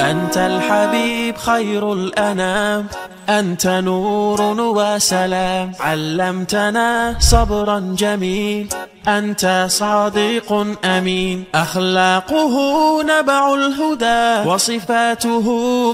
أنت الحبيب خير الأنام، أنت نور وسلام، علمتنا صبرا جميل، أنت صادق أمين، أخلاقه نبع الهدى وصفاته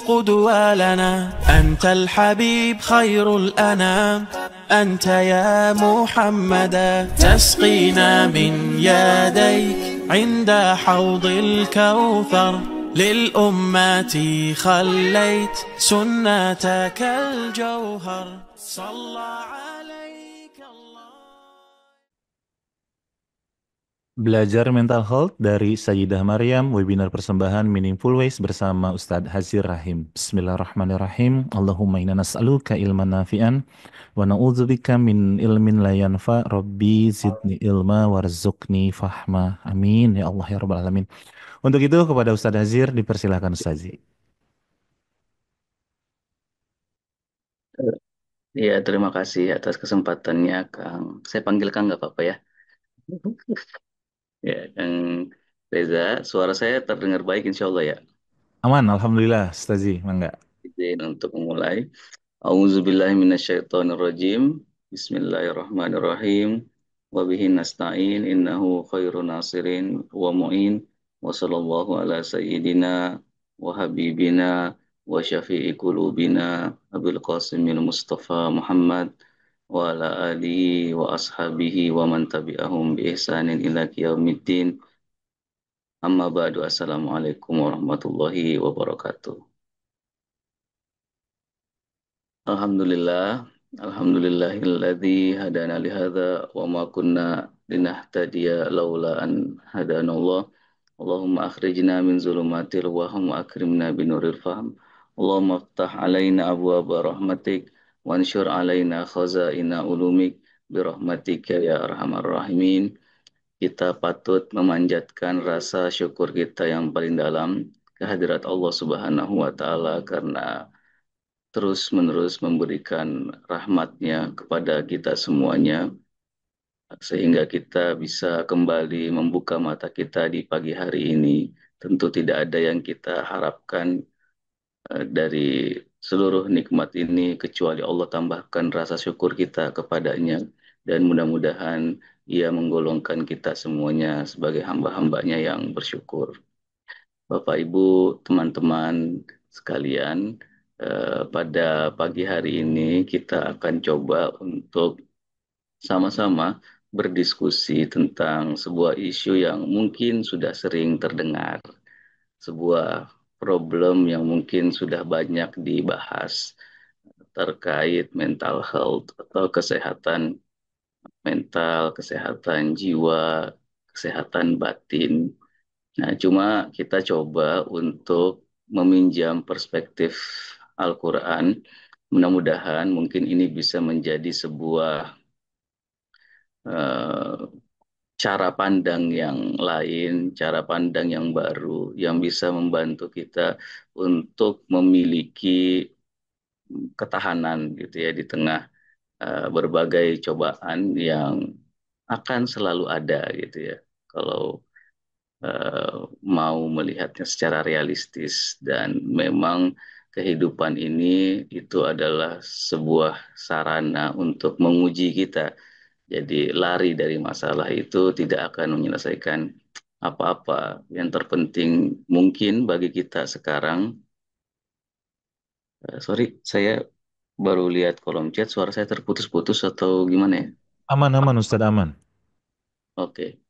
قدوة لنا. أنت الحبيب خير الأنام، أنت يا محمدا تسقينا من يديك عند حوض الكوثر، للأمة خليت سنتك الجوهر، صلى عليك الله. Belajar Mental Health dari Sayyidah Maryam, webinar persembahan Meaningful Ways bersama Ustadz Hazir Rahim. Bismillahirrahmanirrahim. Allahumma inna nas'aluka ilman nafi'an wa na'udzubika min ilmin la yanfa. Rabbi zidni ilma warzuqni fahma. Amin ya Allah ya Rabbal alamin. Untuk itu kepada Ustadz Hazir dipersilakan Ustadz. Iya, terima kasih atas kesempatannya, Kang. Saya panggil Kang nggak apa-apa ya? Ya, Kang Reza, suara saya terdengar baik insya Allah ya. Aman, Alhamdulillah Ustadz. Mangga. Izin untuk memulai. A'udzubillahiminasyaitonirrajim. Bismillahirrahmanirrahim. Wabihi nasta'in innahu khairun nasirin wa mu'in. Wa sallallahu ala sayyidina wa habibina wa syafi'i qulubina Abil Qasimil Mustafa Muhammad wa ala alihi wa ashabihi wa man tabi'ahum bi ihsanin ila qiyaumiddin. Amma ba'du. Assalamualaikum warahmatullahi wabarakatuh. Alhamdulillah, alhamdulillahilladzi hadana li hadza wa ma kunna linahtadiya laula an hadanallah. Allahumma akhrijna min zulumatil waham wa akrimna binuril fahm. Allahumma aftah alaina abwaaba rahmatik wa ansyur alaina khazaina ulumik birahmatika ya arhamar rahimin. Kita patut memanjatkan rasa syukur kita yang paling dalam kehadirat Allah Subhanahu wa taala karena terus-menerus memberikan rahmatnya kepada kita semuanya, sehingga kita bisa kembali membuka mata kita di pagi hari ini. Tentu tidak ada yang kita harapkan dari seluruh nikmat ini, kecuali Allah tambahkan rasa syukur kita kepadanya, dan mudah-mudahan Ia menggolongkan kita semuanya sebagai hamba-hambanya yang bersyukur. Bapak, Ibu, teman-teman sekalian, pada pagi hari ini kita akan coba untuk sama-sama berdiskusi tentang sebuah isu yang mungkin sudah sering terdengar, sebuah problem yang mungkin sudah banyak dibahas terkait mental health atau kesehatan mental, kesehatan jiwa, kesehatan batin. Nah, cuma kita coba untuk meminjam perspektif Al-Quran. Mudah-mudahan mungkin ini bisa menjadi sebuah eh, cara pandang yang lain, cara pandang yang baru, yang bisa membantu kita untuk memiliki ketahanan gitu ya di tengah berbagai cobaan yang akan selalu ada gitu ya. Kalau eh, mau melihatnya secara realistis, dan memang kehidupan ini itu adalah sebuah sarana untuk menguji kita. Jadi lari dari masalah itu tidak akan menyelesaikan apa-apa. Yang terpenting mungkin bagi kita sekarang, sorry, saya baru lihat kolom chat, suara saya terputus-putus atau gimana ya? Aman, aman Ustadz, aman. Oke.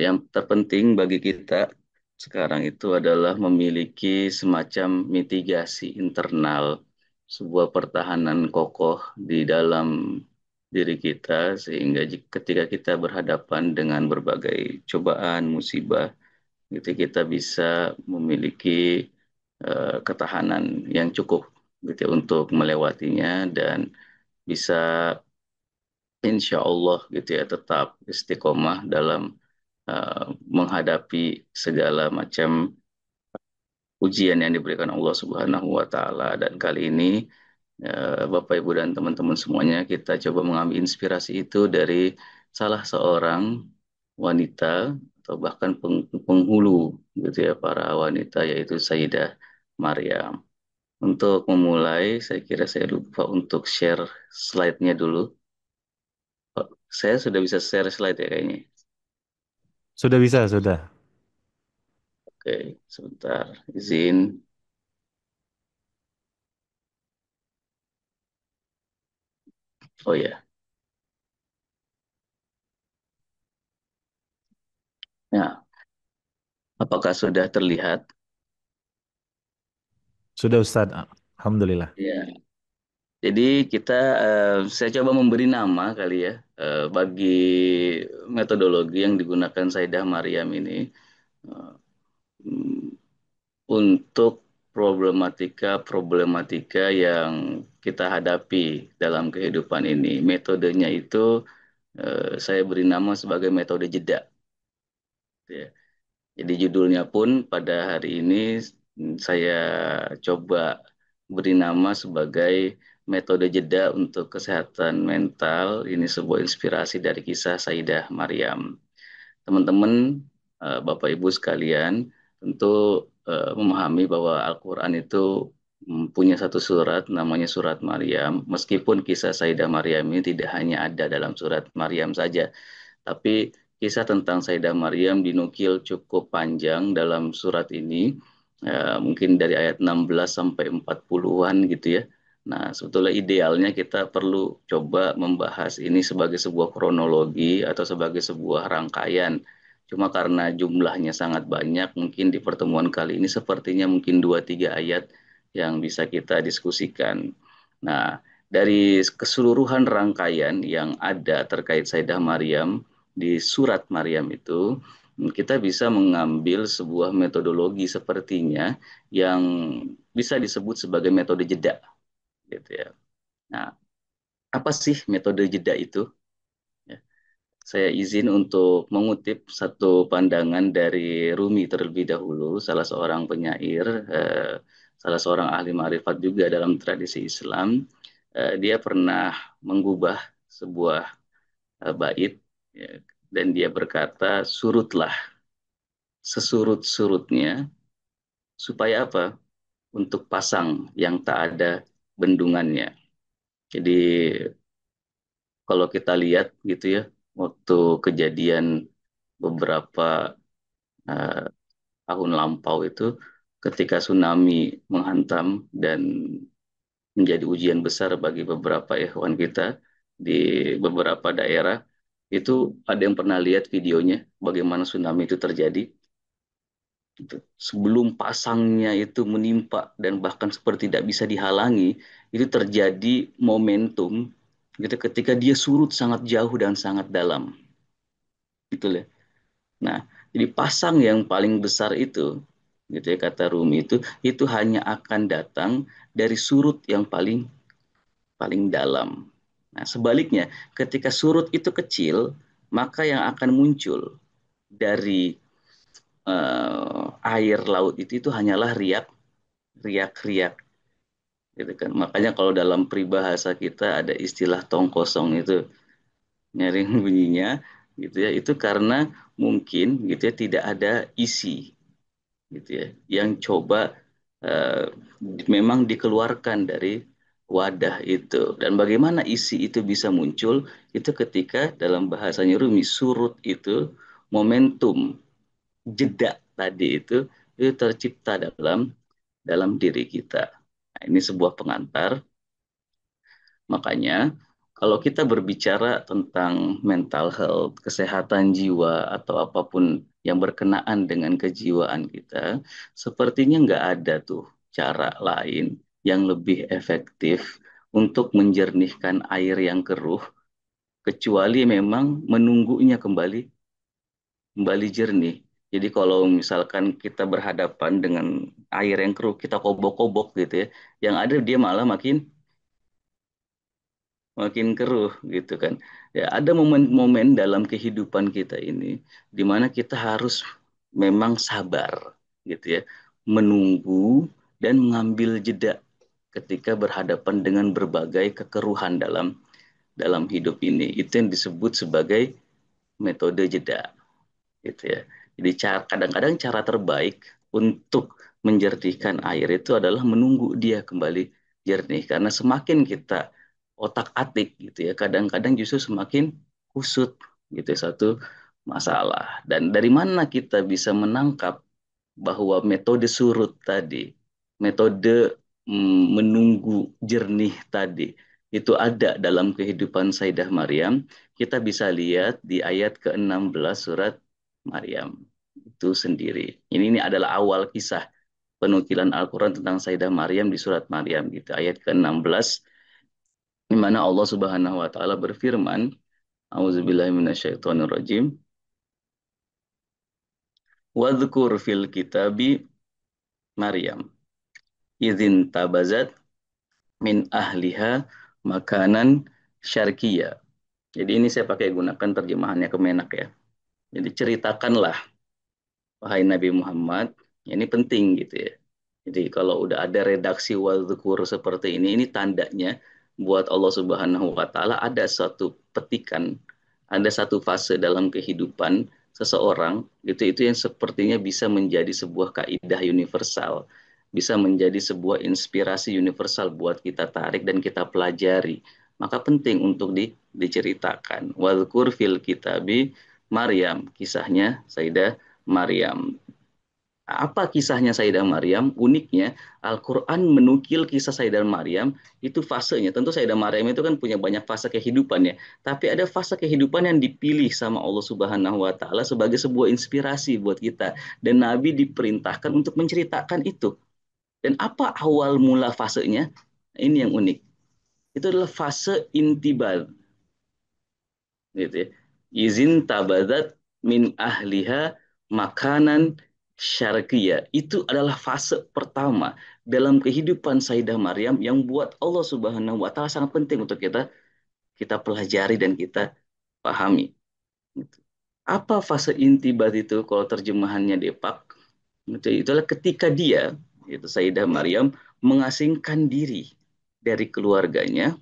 Yang terpenting bagi kita sekarang itu adalah memiliki semacam mitigasi internal, sebuah pertahanan kokoh di dalam diri kita, sehingga ketika kita berhadapan dengan berbagai cobaan, musibah, gitu kita bisa memiliki ketahanan yang cukup gitu ya, untuk melewatinya, dan bisa insya Allah gitu ya tetap istiqomah dalam menghadapi segala macam ujian yang diberikan Allah Subhanahu wa taala. Dan kali ini Bapak Ibu dan teman-teman semuanya, kita coba mengambil inspirasi itu dari salah seorang wanita atau atau bahkan penghulu gitu ya para wanita yaitu Sayyidah Maryam. Untuk memulai, saya kira saya lupa untuk share slide-nya dulu. Oh, saya sudah bisa share slide ya kayaknya. Sudah bisa, sudah. Oke, sebentar, izin. Oh ya, ya. Apakah sudah terlihat? Sudah Ustadz. Alhamdulillah. Ya. Jadi kita, saya coba memberi nama kali ya bagi metodologi yang digunakan Sayyidah Maryam ini eh, untuk problematika-problematika yang kita hadapi dalam kehidupan ini. Metodenya itu saya beri nama sebagai metode jeda. Ya. Jadi judulnya pun pada hari ini saya coba beri nama sebagai metode jeda untuk kesehatan mental. Ini sebuah inspirasi dari kisah Sayyidah Maryam. Teman-teman, Bapak Ibu sekalian, tentu memahami bahwa Al-Quran itu punya satu surat namanya surat Maryam. Meskipun kisah Sayyidah Maryam ini tidak hanya ada dalam surat Maryam saja, tapi kisah tentang Sayyidah Maryam dinukil cukup panjang dalam surat ini, mungkin dari ayat 16 sampai 40-an gitu ya. Nah, sebetulnya idealnya kita perlu coba membahas ini sebagai sebuah kronologi atau sebagai sebuah rangkaian. Cuma karena jumlahnya sangat banyak, mungkin di pertemuan kali ini sepertinya mungkin 2-3 ayat yang bisa kita diskusikan. Nah, dari keseluruhan rangkaian yang ada terkait Sayyidah Maryam, di surat Maryam itu kita bisa mengambil sebuah metodologi sepertinya yang bisa disebut sebagai metode jeda gitu ya. Nah, apa sih metode jeda itu? Ya, saya izin untuk mengutip satu pandangan dari Rumi terlebih dahulu, salah seorang penyair, salah seorang ahli ma'rifat juga dalam tradisi Islam. Dia pernah menggubah sebuah bait ya, dan dia berkata surutlah sesurut-surutnya supaya apa? Untuk pasang yang tak ada bendungannya. Jadi kalau kita lihat gitu ya, waktu kejadian beberapa uh, tahun lampau itu, ketika tsunami menghantam dan menjadi ujian besar bagi beberapa ikhwan kita di beberapa daerah, itu ada yang pernah lihat videonya bagaimana tsunami itu terjadi. Sebelum pasangnya itu menimpa dan bahkan seperti tidak bisa dihalangi, itu terjadi momentum gitu ketika dia surut sangat jauh dan sangat dalam. Gitu ya. Nah, jadi pasang yang paling besar itu, gitu ya kata Rumi itu hanya akan datang dari surut yang paling paling dalam. Nah, sebaliknya, ketika surut itu kecil, maka yang akan muncul dari air laut itu hanyalah riak-riak gitu kan. Makanya kalau dalam peribahasa kita ada istilah tong kosong itu nyaring bunyinya gitu ya. Itu karena mungkin gitu ya tidak ada isi gitu ya yang coba uh, memang dikeluarkan dari wadah itu. Dan bagaimana isi itu bisa muncul itu ketika dalam bahasanya Rumi surut itu momentum jeda tadi itu tercipta dalam dalam diri kita. Nah, ini sebuah pengantar. Makanya kalau kita berbicara tentang mental health, kesehatan jiwa atau apapun yang berkenaan dengan kejiwaan kita, sepertinya nggak ada tuh cara lain yang lebih efektif untuk menjernihkan air yang keruh, kecuali memang menunggunya kembali kembali jernih. Jadi kalau misalkan kita berhadapan dengan air yang keruh, kita kobok-kobok gitu ya, yang ada dia malah makin makin keruh gitu kan. Ya, ada momen-momen dalam kehidupan kita ini di mana kita harus memang sabar gitu ya, menunggu dan mengambil jeda ketika berhadapan dengan berbagai kekeruhan dalam dalam hidup ini. Itu yang disebut sebagai metode jeda gitu ya. Jadi kadang-kadang cara terbaik untuk menjernihkan air itu adalah menunggu dia kembali jernih. Karena semakin kita otak-atik gitu ya, kadang-kadang justru semakin kusut gitu ya, satu masalah. Dan dari mana kita bisa menangkap bahwa metode surut tadi, metode menunggu jernih tadi, itu ada dalam kehidupan Sayyidah Maryam, kita bisa lihat di ayat ke-16 surat Maryam itu sendiri. Ini adalah awal kisah penukilan Al-Quran tentang Sayyidah Maryam di surat Maryam gitu. Ayat ke-16 di mana Allah Subhanahu wa taala berfirman, A'udzubillahi minasyaitonirrajim. Wadhkur fil kitabi Maryam idzin tabazat min ahliha makanan syarqiyya. Jadi ini saya pakai gunakan terjemahannya Kemenak ya. Jadi ceritakanlah wahai Nabi Muhammad, ini penting gitu ya. Jadi kalau udah ada redaksi wadzukur seperti ini tandanya buat Allah Subhanahu wa taala ada satu petikan, ada satu fase dalam kehidupan seseorang itu yang sepertinya bisa menjadi sebuah kaidah universal, bisa menjadi sebuah inspirasi universal buat kita tarik dan kita pelajari. Maka penting untuk diceritakan. Wadzukur fil kitabi Maryam, kisahnya Sayyidah Maryam. Apa kisahnya Sayyidah Maryam? Uniknya, Al-Quran menukil kisah Sayyidah Maryam, itu fasenya. Tentu Sayyidah Maryam itu kan punya banyak fase kehidupan ya. Tapi ada fase kehidupan yang dipilih sama Allah Subhanahu wa Ta'ala sebagai sebuah inspirasi buat kita. Dan Nabi diperintahkan untuk menceritakan itu. Dan apa awal mula fasenya? Ini yang unik. Itu adalah fase intibal. Gitu ya. Izin tabadat min ahliha makanan syarqiyah. Itu adalah fase pertama dalam kehidupan Sayyidah Maryam yang buat Allah Subhanahu wa taala sangat penting untuk kita pelajari dan kita pahami. Gitu. Apa fase intibat itu kalau terjemahannya Depak? Itulah ketika dia, itu Sayyidah Maryam mengasingkan diri dari keluarganya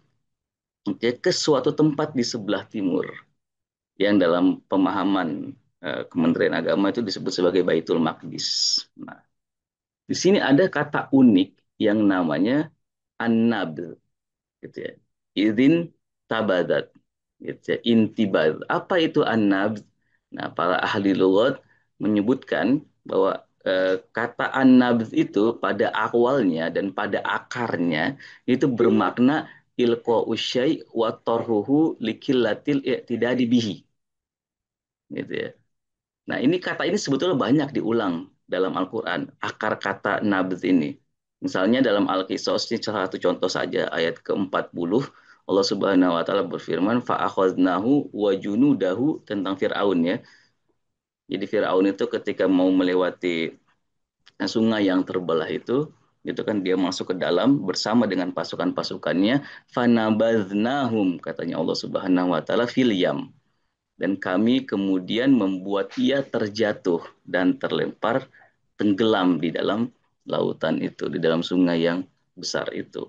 ke suatu tempat di sebelah timur yang dalam pemahaman Kementerian Agama itu disebut sebagai Baitul Maqdis. Nah, di sini ada kata unik yang namanya an-nabd, gitu ya. Idzin tabadat, gitu ya. Intibad. Apa itu an-nabd? Nah, para ahli lughat menyebutkan bahwa kata an-nabd itu pada awalnya dan pada akarnya itu bermakna ilqa'u syai' wa tarhuhu likillatil i'tidadi bihi, gitu ya. Nah, ini kata ini sebetulnya banyak diulang dalam Al-Quran, akar kata nabz ini. Misalnya dalam Al-Qisas, ini salah satu contoh saja, ayat ke-40, Allah Subhanahu wa taala berfirman, fa'akhadnahu wa junudahu tentang Firaun ya. Jadi Firaun itu ketika mau melewati sungai yang terbelah itu kan dia masuk ke dalam bersama dengan pasukan-pasukannya, fanabadznahum katanya Allah Subhanahu wa taala fil yam, dan kami kemudian membuat ia terjatuh dan terlempar tenggelam di dalam lautan itu, di dalam sungai yang besar itu.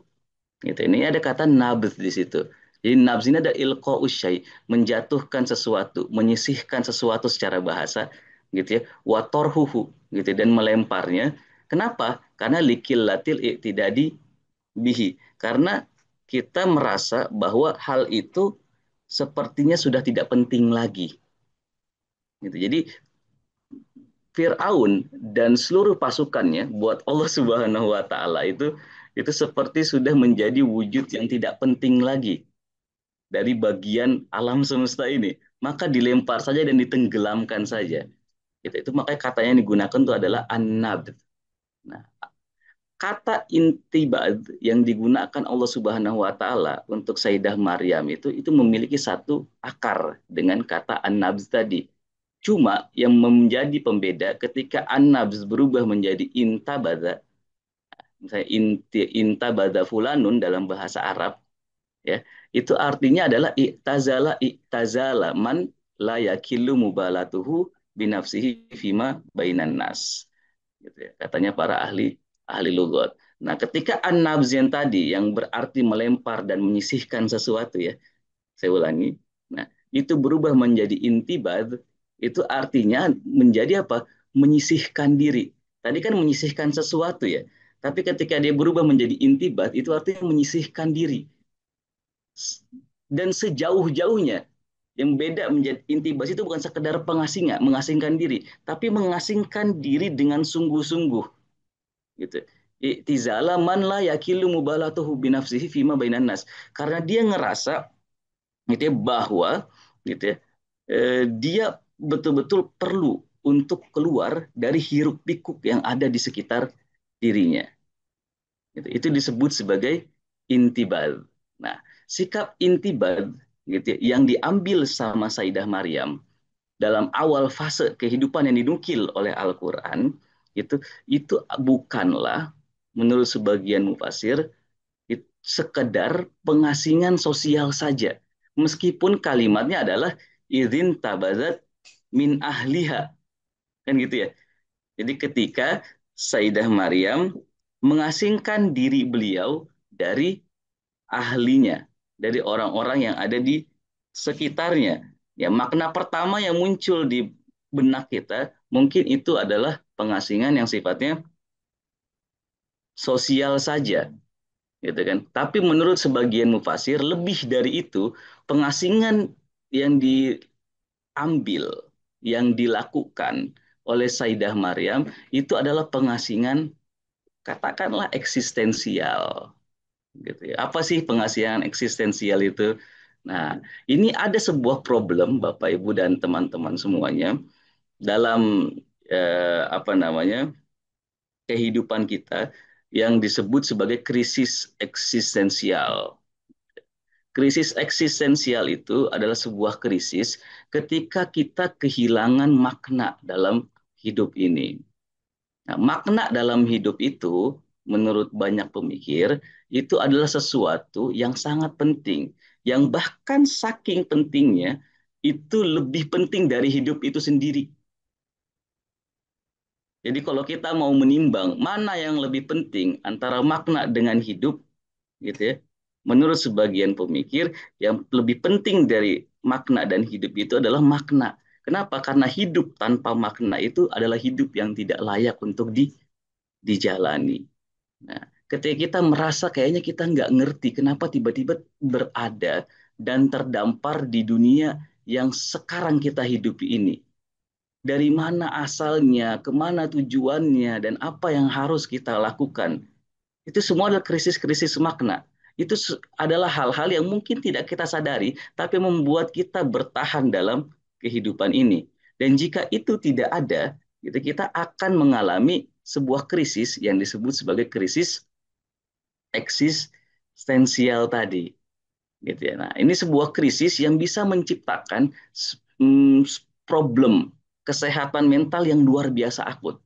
Gitu. Ini ada kata nabz di situ. Jadi nabz ini ada ilqa usyai, menjatuhkan sesuatu, menyisihkan sesuatu secara bahasa, gitu ya. Watorhuhu, gitu, dan melemparnya. Kenapa? Karena likil latil i'tidadi bihi. Karena kita merasa bahwa hal itu sepertinya sudah tidak penting lagi. Gitu. Jadi Fir'aun dan seluruh pasukannya buat Allah Subhanahu wa taala itu seperti sudah menjadi wujud yang tidak penting lagi dari bagian alam semesta ini. Maka dilempar saja dan ditenggelamkan saja. Itu makanya katanya yang digunakan itu adalah an-nabd. Nah, kata intibad yang digunakan Allah Subhanahu wa taala untuk Sayyidah Maryam itu memiliki satu akar dengan kata an-nabz tadi. Cuma yang menjadi pembeda ketika an-nabz berubah menjadi intabada, misalnya intabada fulanun dalam bahasa Arab ya, itu artinya adalah i'tazala man la yakillu mubalatuhu binafsihi fima bainan nas, gitu ya. Katanya para ahli ahli lughat. Nah, ketika an-nabzien tadi yang berarti melempar dan menyisihkan sesuatu ya, saya ulangi. Nah, itu berubah menjadi intibad. Itu artinya menjadi apa? Menyisihkan diri. Tadi kan menyisihkan sesuatu ya. Tapi ketika dia berubah menjadi intibat, itu artinya menyisihkan diri. Dan sejauh-jauhnya, yang beda menjadi intibas itu bukan sekedar pengasingan, mengasingkan diri, tapi mengasingkan diri dengan sungguh-sungguh gitu. I'tizala man la yakilu mubalatuhu binafsihi fima bainan nas. Karena dia ngerasa gitu ya, bahwa gitu ya, dia betul-betul perlu untuk keluar dari hiruk pikuk yang ada di sekitar dirinya. Gitu. Itu disebut sebagai intibad. Nah, sikap intibad gitu ya, yang diambil sama Sayyidah Maryam dalam awal fase kehidupan yang dinukil oleh Al-Quran itu bukanlah menurut sebagian mufasir sekedar pengasingan sosial saja, meskipun kalimatnya adalah izin tabazat min ahliha, kan gitu ya. Jadi ketika Sayyidah Maryam mengasingkan diri beliau dari ahlinya, dari orang-orang yang ada di sekitarnya. Ya, makna pertama yang muncul di benak kita mungkin itu adalah pengasingan yang sifatnya sosial saja, gitu kan. Tapi menurut sebagian mufasir lebih dari itu, pengasingan yang diambil, yang dilakukan oleh Sayyidah Maryam itu adalah pengasingan katakanlah eksistensial gitu ya. Apa sih pengasingan eksistensial itu? Nah, ini ada sebuah problem Bapak Ibu dan teman-teman semuanya dalam apa namanya? Kehidupan kita yang disebut sebagai krisis eksistensial. Krisis eksistensial itu adalah sebuah krisis ketika kita kehilangan makna dalam hidup ini. Nah, makna dalam hidup itu, menurut banyak pemikir, itu adalah sesuatu yang sangat penting, yang bahkan saking pentingnya itu lebih penting dari hidup itu sendiri. Jadi kalau kita mau menimbang mana yang lebih penting antara makna dengan hidup, gitu ya, menurut sebagian pemikir yang lebih penting dari makna dan hidup itu adalah makna. Kenapa? Karena hidup tanpa makna itu adalah hidup yang tidak layak untuk dijalani. Nah, ketika kita merasa kayaknya kita nggak ngerti kenapa tiba-tiba berada dan terdampar di dunia yang sekarang kita hidupi ini. Dari mana asalnya, kemana tujuannya, dan apa yang harus kita lakukan. Itu semua adalah krisis-krisis makna. Itu adalah hal-hal yang mungkin tidak kita sadari, tapi membuat kita bertahan dalam kehidupan ini. Dan jika itu tidak ada, kita akan mengalami sebuah krisis yang disebut sebagai krisis eksistensial tadi, gitu ya. Nah, ini sebuah krisis yang bisa menciptakan mm, problem kesehatan mental yang luar biasa akut.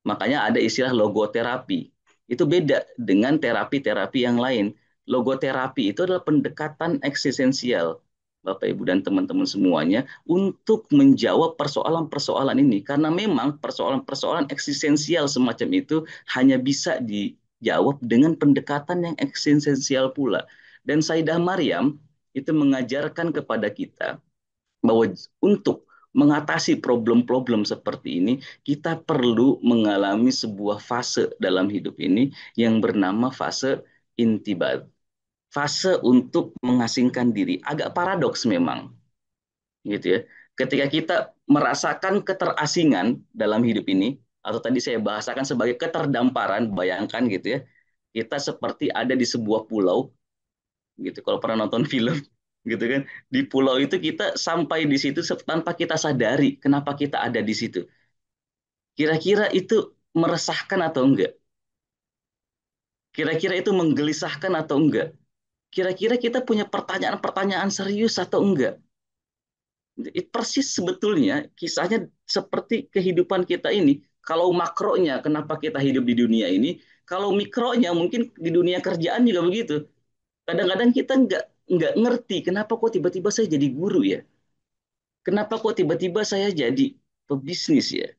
Makanya ada istilah logoterapi. Itu beda dengan terapi-terapi yang lain. Logoterapi itu adalah pendekatan eksistensial, Bapak Ibu dan teman-teman semuanya, untuk menjawab persoalan-persoalan ini. Karena memang persoalan-persoalan eksistensial semacam itu hanya bisa dijawab dengan pendekatan yang eksistensial pula. Dan Sayyidah Maryam itu mengajarkan kepada kita bahwa untuk mengatasi problem-problem seperti ini, kita perlu mengalami sebuah fase dalam hidup ini yang bernama fase intibad. Fase untuk mengasingkan diri. Agak paradoks memang, gitu ya. Ketika kita merasakan keterasingan dalam hidup ini, atau tadi saya bahasakan sebagai keterdamparan, bayangkan gitu ya, kita seperti ada di sebuah pulau gitu. Kalau pernah nonton film gitu kan, di pulau itu kita sampai di situ tanpa kita sadari kenapa kita ada di situ. Kira-kira itu meresahkan atau enggak? Kira-kira itu menggelisahkan atau enggak? Kira-kira kita punya pertanyaan-pertanyaan serius atau enggak? Persis sebetulnya kisahnya seperti kehidupan kita ini. Kalau makronya kenapa kita hidup di dunia ini, kalau mikronya mungkin di dunia kerjaan juga begitu. Kadang-kadang kita nggak ngerti kenapa kok tiba-tiba saya jadi guru ya. Kenapa kok tiba-tiba saya jadi pebisnis ya.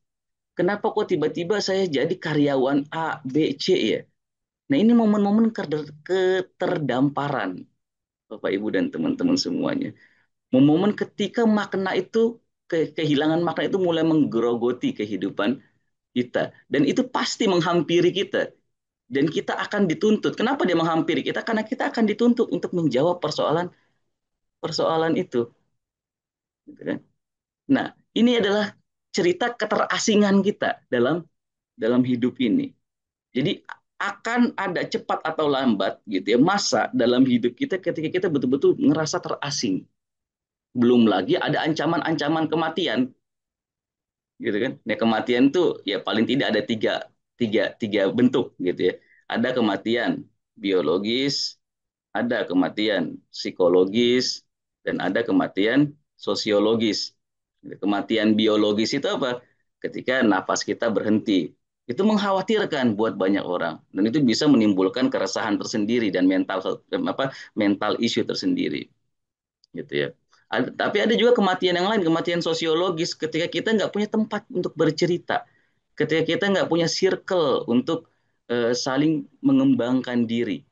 Kenapa kok tiba-tiba saya jadi karyawan A, B, C ya. Nah ini momen-momen keterdamparan Bapak Ibu dan teman-teman semuanya. Momen ketika makna itu kehilangan makna itu mulai menggerogoti kehidupan kita, dan itu pasti menghampiri kita, dan kita akan dituntut. Kenapa dia menghampiri kita? Karena kita akan dituntut untuk menjawab persoalan persoalan itu, gitu kan? Nah, ini adalah cerita keterasingan kita dalam dalam hidup ini. Jadi akan ada cepat atau lambat gitu ya masa dalam hidup kita ketika kita betul-betul ngerasa terasing. Belum lagi ada ancaman-ancaman kematian, gitu kan? Nah, kematian tuh ya paling tidak ada tiga bentuk gitu ya. Ada kematian biologis, ada kematian psikologis, dan ada kematian sosiologis. Kematian biologis itu apa? Ketika nafas kita berhenti. Itu mengkhawatirkan buat banyak orang, dan itu bisa menimbulkan keresahan tersendiri dan mental issue tersendiri, gitu ya. Tapi ada juga kematian yang lain, kematian sosiologis, ketika kita nggak punya tempat untuk bercerita, ketika kita nggak punya circle untuk saling mengembangkan diri,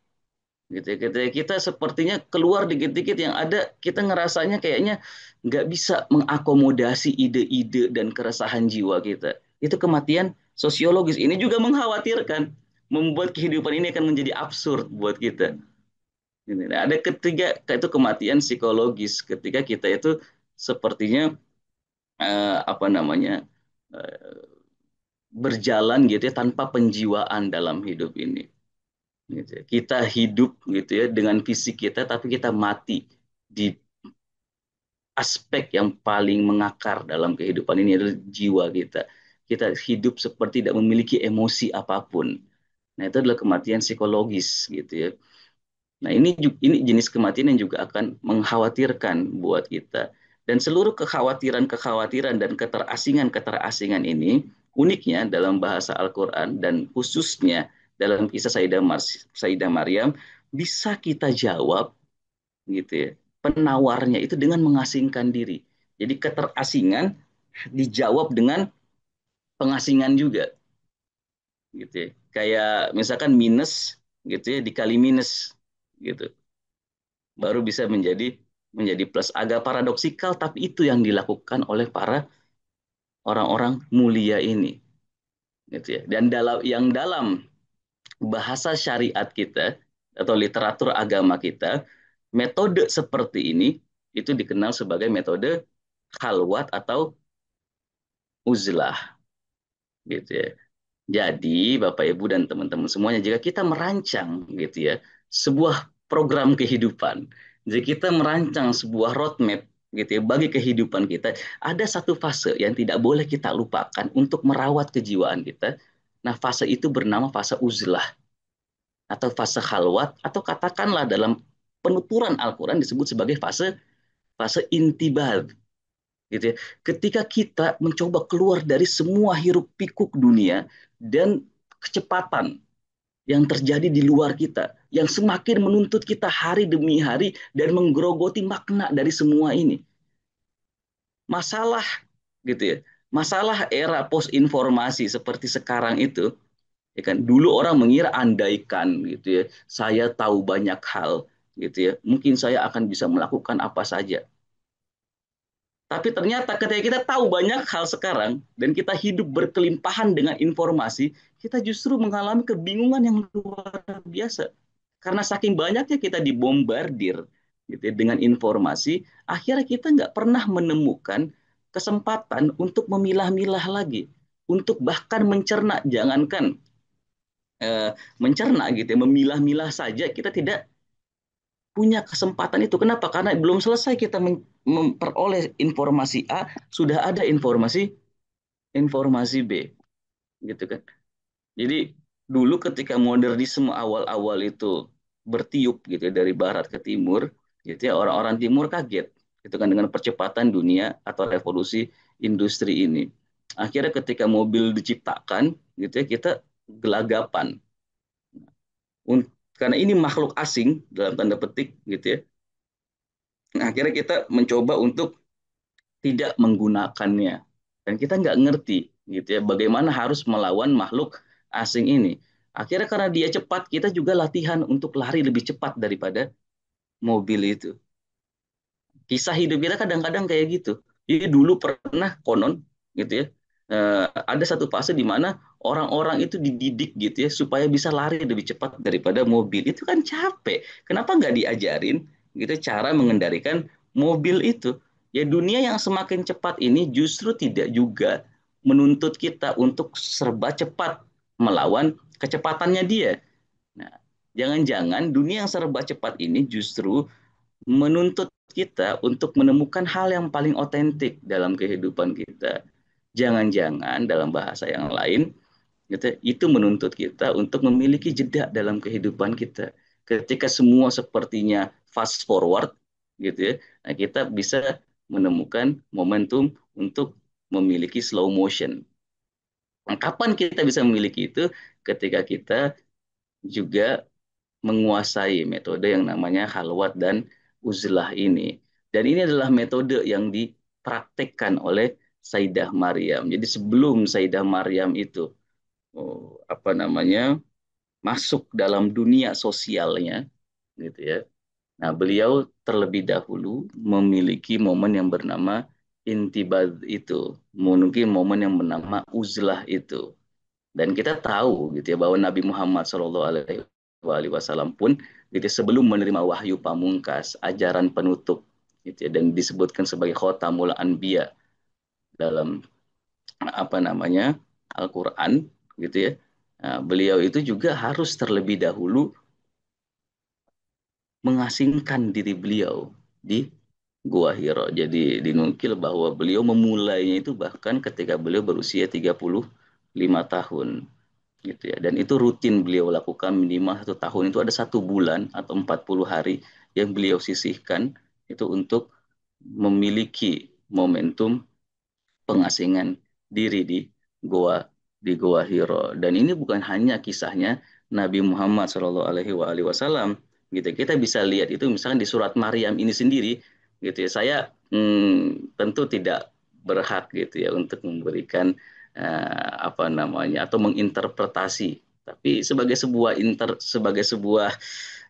gitu ya. Ketika kita sepertinya keluar dikit-dikit yang ada, kita ngerasanya kayaknya nggak bisa mengakomodasi ide-ide dan keresahan jiwa kita. Itu kematian sosiologis. Ini juga mengkhawatirkan, membuat kehidupan ini akan menjadi absurd buat kita. Nah, ada ketiga, itu kematian psikologis, ketika kita itu sepertinya apa namanya eh, berjalan gitu ya tanpa penjiwaan dalam hidup ini. Gitu ya. Kita hidup gitu ya dengan fisik kita, tapi kita mati di aspek yang paling mengakar dalam kehidupan ini adalah jiwa kita. Kita hidup seperti tidak memiliki emosi apapun. Nah, itu adalah kematian psikologis gitu ya. Nah, ini jenis kematian yang juga akan mengkhawatirkan buat kita. Dan seluruh kekhawatiran-kekhawatiran dan keterasingan-keterasingan ini, uniknya dalam bahasa Al-Quran dan khususnya dalam kisah Sayyidah Maryam, bisa kita jawab gitu ya. Penawarnya itu dengan mengasingkan diri. Jadi keterasingan dijawab dengan pengasingan juga, gitu ya. Kayak misalkan minus gitu ya dikali minus gitu, baru bisa menjadi plus. Agak paradoksikal, tapi itu yang dilakukan oleh para orang-orang mulia ini, gitu ya. Dan dalam bahasa syariat kita atau literatur agama kita, metode seperti ini itu dikenal sebagai metode khalwat atau uzlah, gitu ya. Jadi Bapak Ibu dan teman-teman semuanya, jika kita merancang gitu ya sebuah program kehidupan, jika kita merancang sebuah roadmap gitu ya bagi kehidupan kita, ada satu fase yang tidak boleh kita lupakan untuk merawat kejiwaan kita. Nah, fase itu bernama fase uzlah atau fase khalwat, atau katakanlah dalam penuturan Al-Quran disebut sebagai fase fase intibah, gitu ya. Ketika kita mencoba keluar dari semua hiruk pikuk dunia dan kecepatan yang terjadi di luar kita, yang semakin menuntut kita hari demi hari dan menggerogoti makna dari semua ini. Masalah gitu ya. Masalah era post informasi seperti sekarang itu, ya kan, dulu orang mengira andaikan gitu ya, saya tahu banyak hal gitu ya, mungkin saya akan bisa melakukan apa saja. Tapi ternyata ketika kita tahu banyak hal sekarang dan kita hidup berkelimpahan dengan informasi, kita justru mengalami kebingungan yang luar biasa. Karena saking banyaknya kita dibombardir gitu ya, dengan informasi, akhirnya kita nggak pernah menemukan kesempatan untuk memilah-milah lagi, untuk bahkan mencerna, jangankan mencerna gitu ya, memilah-milah saja kita tidak punya kesempatan itu. Kenapa? Karena belum selesai kita memperoleh informasi A, sudah ada informasi informasi B, gitu kan. Jadi dulu ketika modernisme awal-awal itu bertiup gitu ya, dari barat ke timur, gitu ya, orang-orang timur kaget gitu kan dengan percepatan dunia atau revolusi industri ini. Akhirnya ketika mobil diciptakan gitu ya, kita gelagapan. Karena ini makhluk asing dalam tanda petik gitu ya. Nah, akhirnya kita mencoba untuk tidak menggunakannya, dan kita nggak ngerti gitu ya bagaimana harus melawan makhluk asing ini. Akhirnya karena dia cepat, kita juga latihan untuk lari lebih cepat daripada mobil itu. Kisah hidup kita kadang-kadang kayak gitu, Jadi dulu pernah konon gitu ya, ada satu fase di mana orang-orang itu dididik gitu ya supaya bisa lari lebih cepat daripada mobil. Itu kan capek. Kenapa nggak diajarin gitu cara mengendalikan mobil itu? Ya dunia yang semakin cepat ini justru tidak juga menuntut kita untuk serba cepat melawan kecepatannya dia. Nah, jangan-jangan dunia yang serba cepat ini justru menuntut kita untuk menemukan hal yang paling otentik dalam kehidupan kita. Jangan-jangan dalam bahasa yang lain, gitu, itu menuntut kita untuk memiliki jeda dalam kehidupan kita. Ketika semua sepertinya fast forward, gitu ya, nah kita bisa menemukan momentum untuk memiliki slow motion. Nah, kapan kita bisa memiliki itu? Ketika kita juga menguasai metode yang namanya khalwat dan uzlah ini. Dan ini adalah metode yang dipraktekkan oleh Sayyidah Maryam. Jadi sebelum Sayyidah Maryam itu apa namanya masuk dalam dunia sosialnya, gitu ya. Nah, beliau terlebih dahulu memiliki momen yang bernama intibad itu, memiliki momen yang bernama uzlah itu. Dan kita tahu gitu ya bahwa Nabi Muhammad SAW pun gitu, sebelum menerima wahyu pamungkas, ajaran penutup gitu ya, dan disebutkan sebagai khotamul anbiya dalam apa namanya Al-Qur'an gitu ya. Nah, beliau itu juga harus terlebih dahulu mengasingkan diri beliau di Gua Hiro. Jadi dinukil bahwa beliau memulainya itu bahkan ketika beliau berusia 35 tahun gitu ya. Dan itu rutin beliau lakukan minimal 1 tahun itu ada 1 bulan atau 40 hari yang beliau sisihkan itu untuk memiliki momentum pengasingan diri di Goa Hiro. Dan ini bukan hanya kisahnya Nabi Muhammad SAW gitu. Kita bisa lihat itu misalkan di surat Maryam ini sendiri gitu ya. Saya tentu tidak berhak gitu ya untuk memberikan apa namanya atau menginterpretasi, tapi sebagai sebuah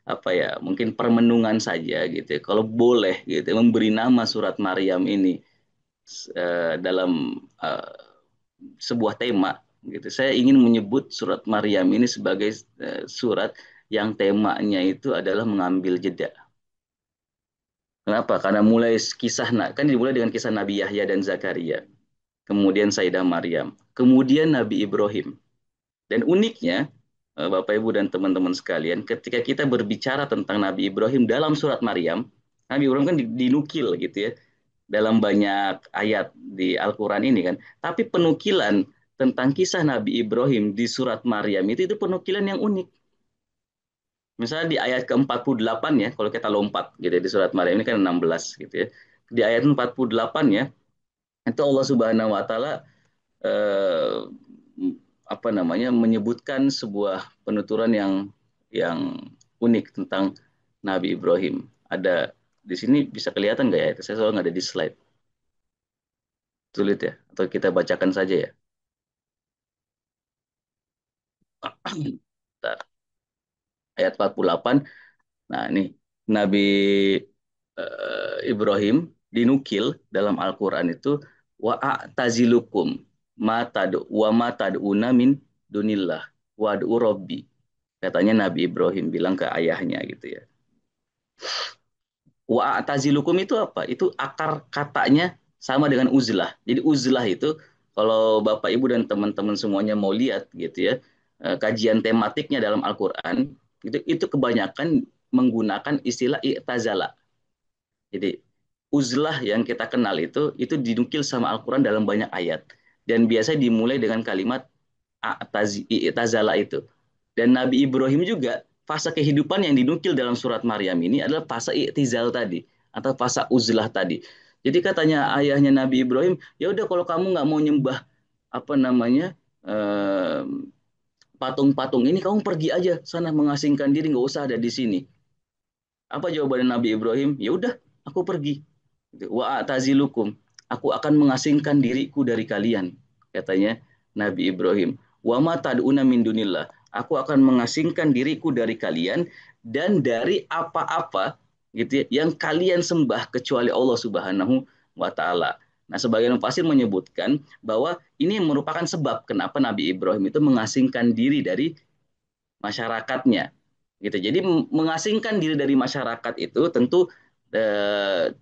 apa ya mungkin permenungan saja gitu ya. Kalau boleh gitu ya, memberi nama surat Maryam ini dalam sebuah tema gitu. Saya ingin menyebut surat Maryam ini sebagai surat yang temanya itu adalah mengambil jeda. Kenapa? Karena mulai kisah kan dimulai dengan kisah Nabi Yahya dan Zakaria, kemudian Sayyidah Maryam, kemudian Nabi Ibrahim. Dan uniknya Bapak Ibu dan teman-teman sekalian, ketika kita berbicara tentang Nabi Ibrahim dalam surat Maryam, Nabi Ibrahim kan dinukil gitu ya dalam banyak ayat di Al-Quran ini kan. Tapi penukilan tentang kisah Nabi Ibrahim di surat Maryam itu penukilan yang unik. Misalnya di ayat ke-48 ya, kalau kita lompat gitu ya, di surat Maryam ini kan 16 gitu ya. Di ayat 48 ya, itu Allah Subhanahu wa taala eh, apa namanya menyebutkan sebuah penuturan yang unik tentang Nabi Ibrahim. Ada di sini bisa kelihatan nggak ya? Saya soalnya nggak ada di slide. Sulit ya? Atau kita bacakan saja ya? Bentar. Ayat 48. Nah, ini Nabi Ibrahim dinukil dalam Al-Qur'an itu wa a'tazilukum ma tad'una min dunillah wad'u rabbi. Katanya Nabi Ibrahim bilang ke ayahnya gitu ya. Wa tazilukum itu apa? Itu akar katanya sama dengan uzlah. Jadi uzlah itu kalau Bapak Ibu dan teman-teman semuanya mau lihat gitu ya, kajian tematiknya dalam Al-Qur'an, itu kebanyakan menggunakan istilah i'tazala. Jadi uzlah yang kita kenal itu dinukil sama Al-Qur'an dalam banyak ayat dan biasanya dimulai dengan kalimat i'tazala itu. Dan Nabi Ibrahim juga fase kehidupan yang dinukil dalam surat Maryam ini adalah fase i'tizal tadi atau fase uzlah tadi. Jadi katanya ayahnya Nabi Ibrahim, ya udah kalau kamu nggak mau nyembah apa namanya eh, patung-patung ini, kamu pergi aja sana mengasingkan diri, nggak usah ada di sini. Apa jawaban Nabi Ibrahim? Ya udah, aku pergi. Wa atazilukum, aku akan mengasingkan diriku dari kalian, katanya Nabi Ibrahim. Wa ma tad'una min dunillah, aku akan mengasingkan diriku dari kalian dan dari apa-apa gitu ya, yang kalian sembah kecuali Allah Subhanahu wa taala. Nah, sebagian mufassir menyebutkan bahwa ini merupakan sebab kenapa Nabi Ibrahim itu mengasingkan diri dari masyarakatnya. Gitu. Jadi mengasingkan diri dari masyarakat itu tentu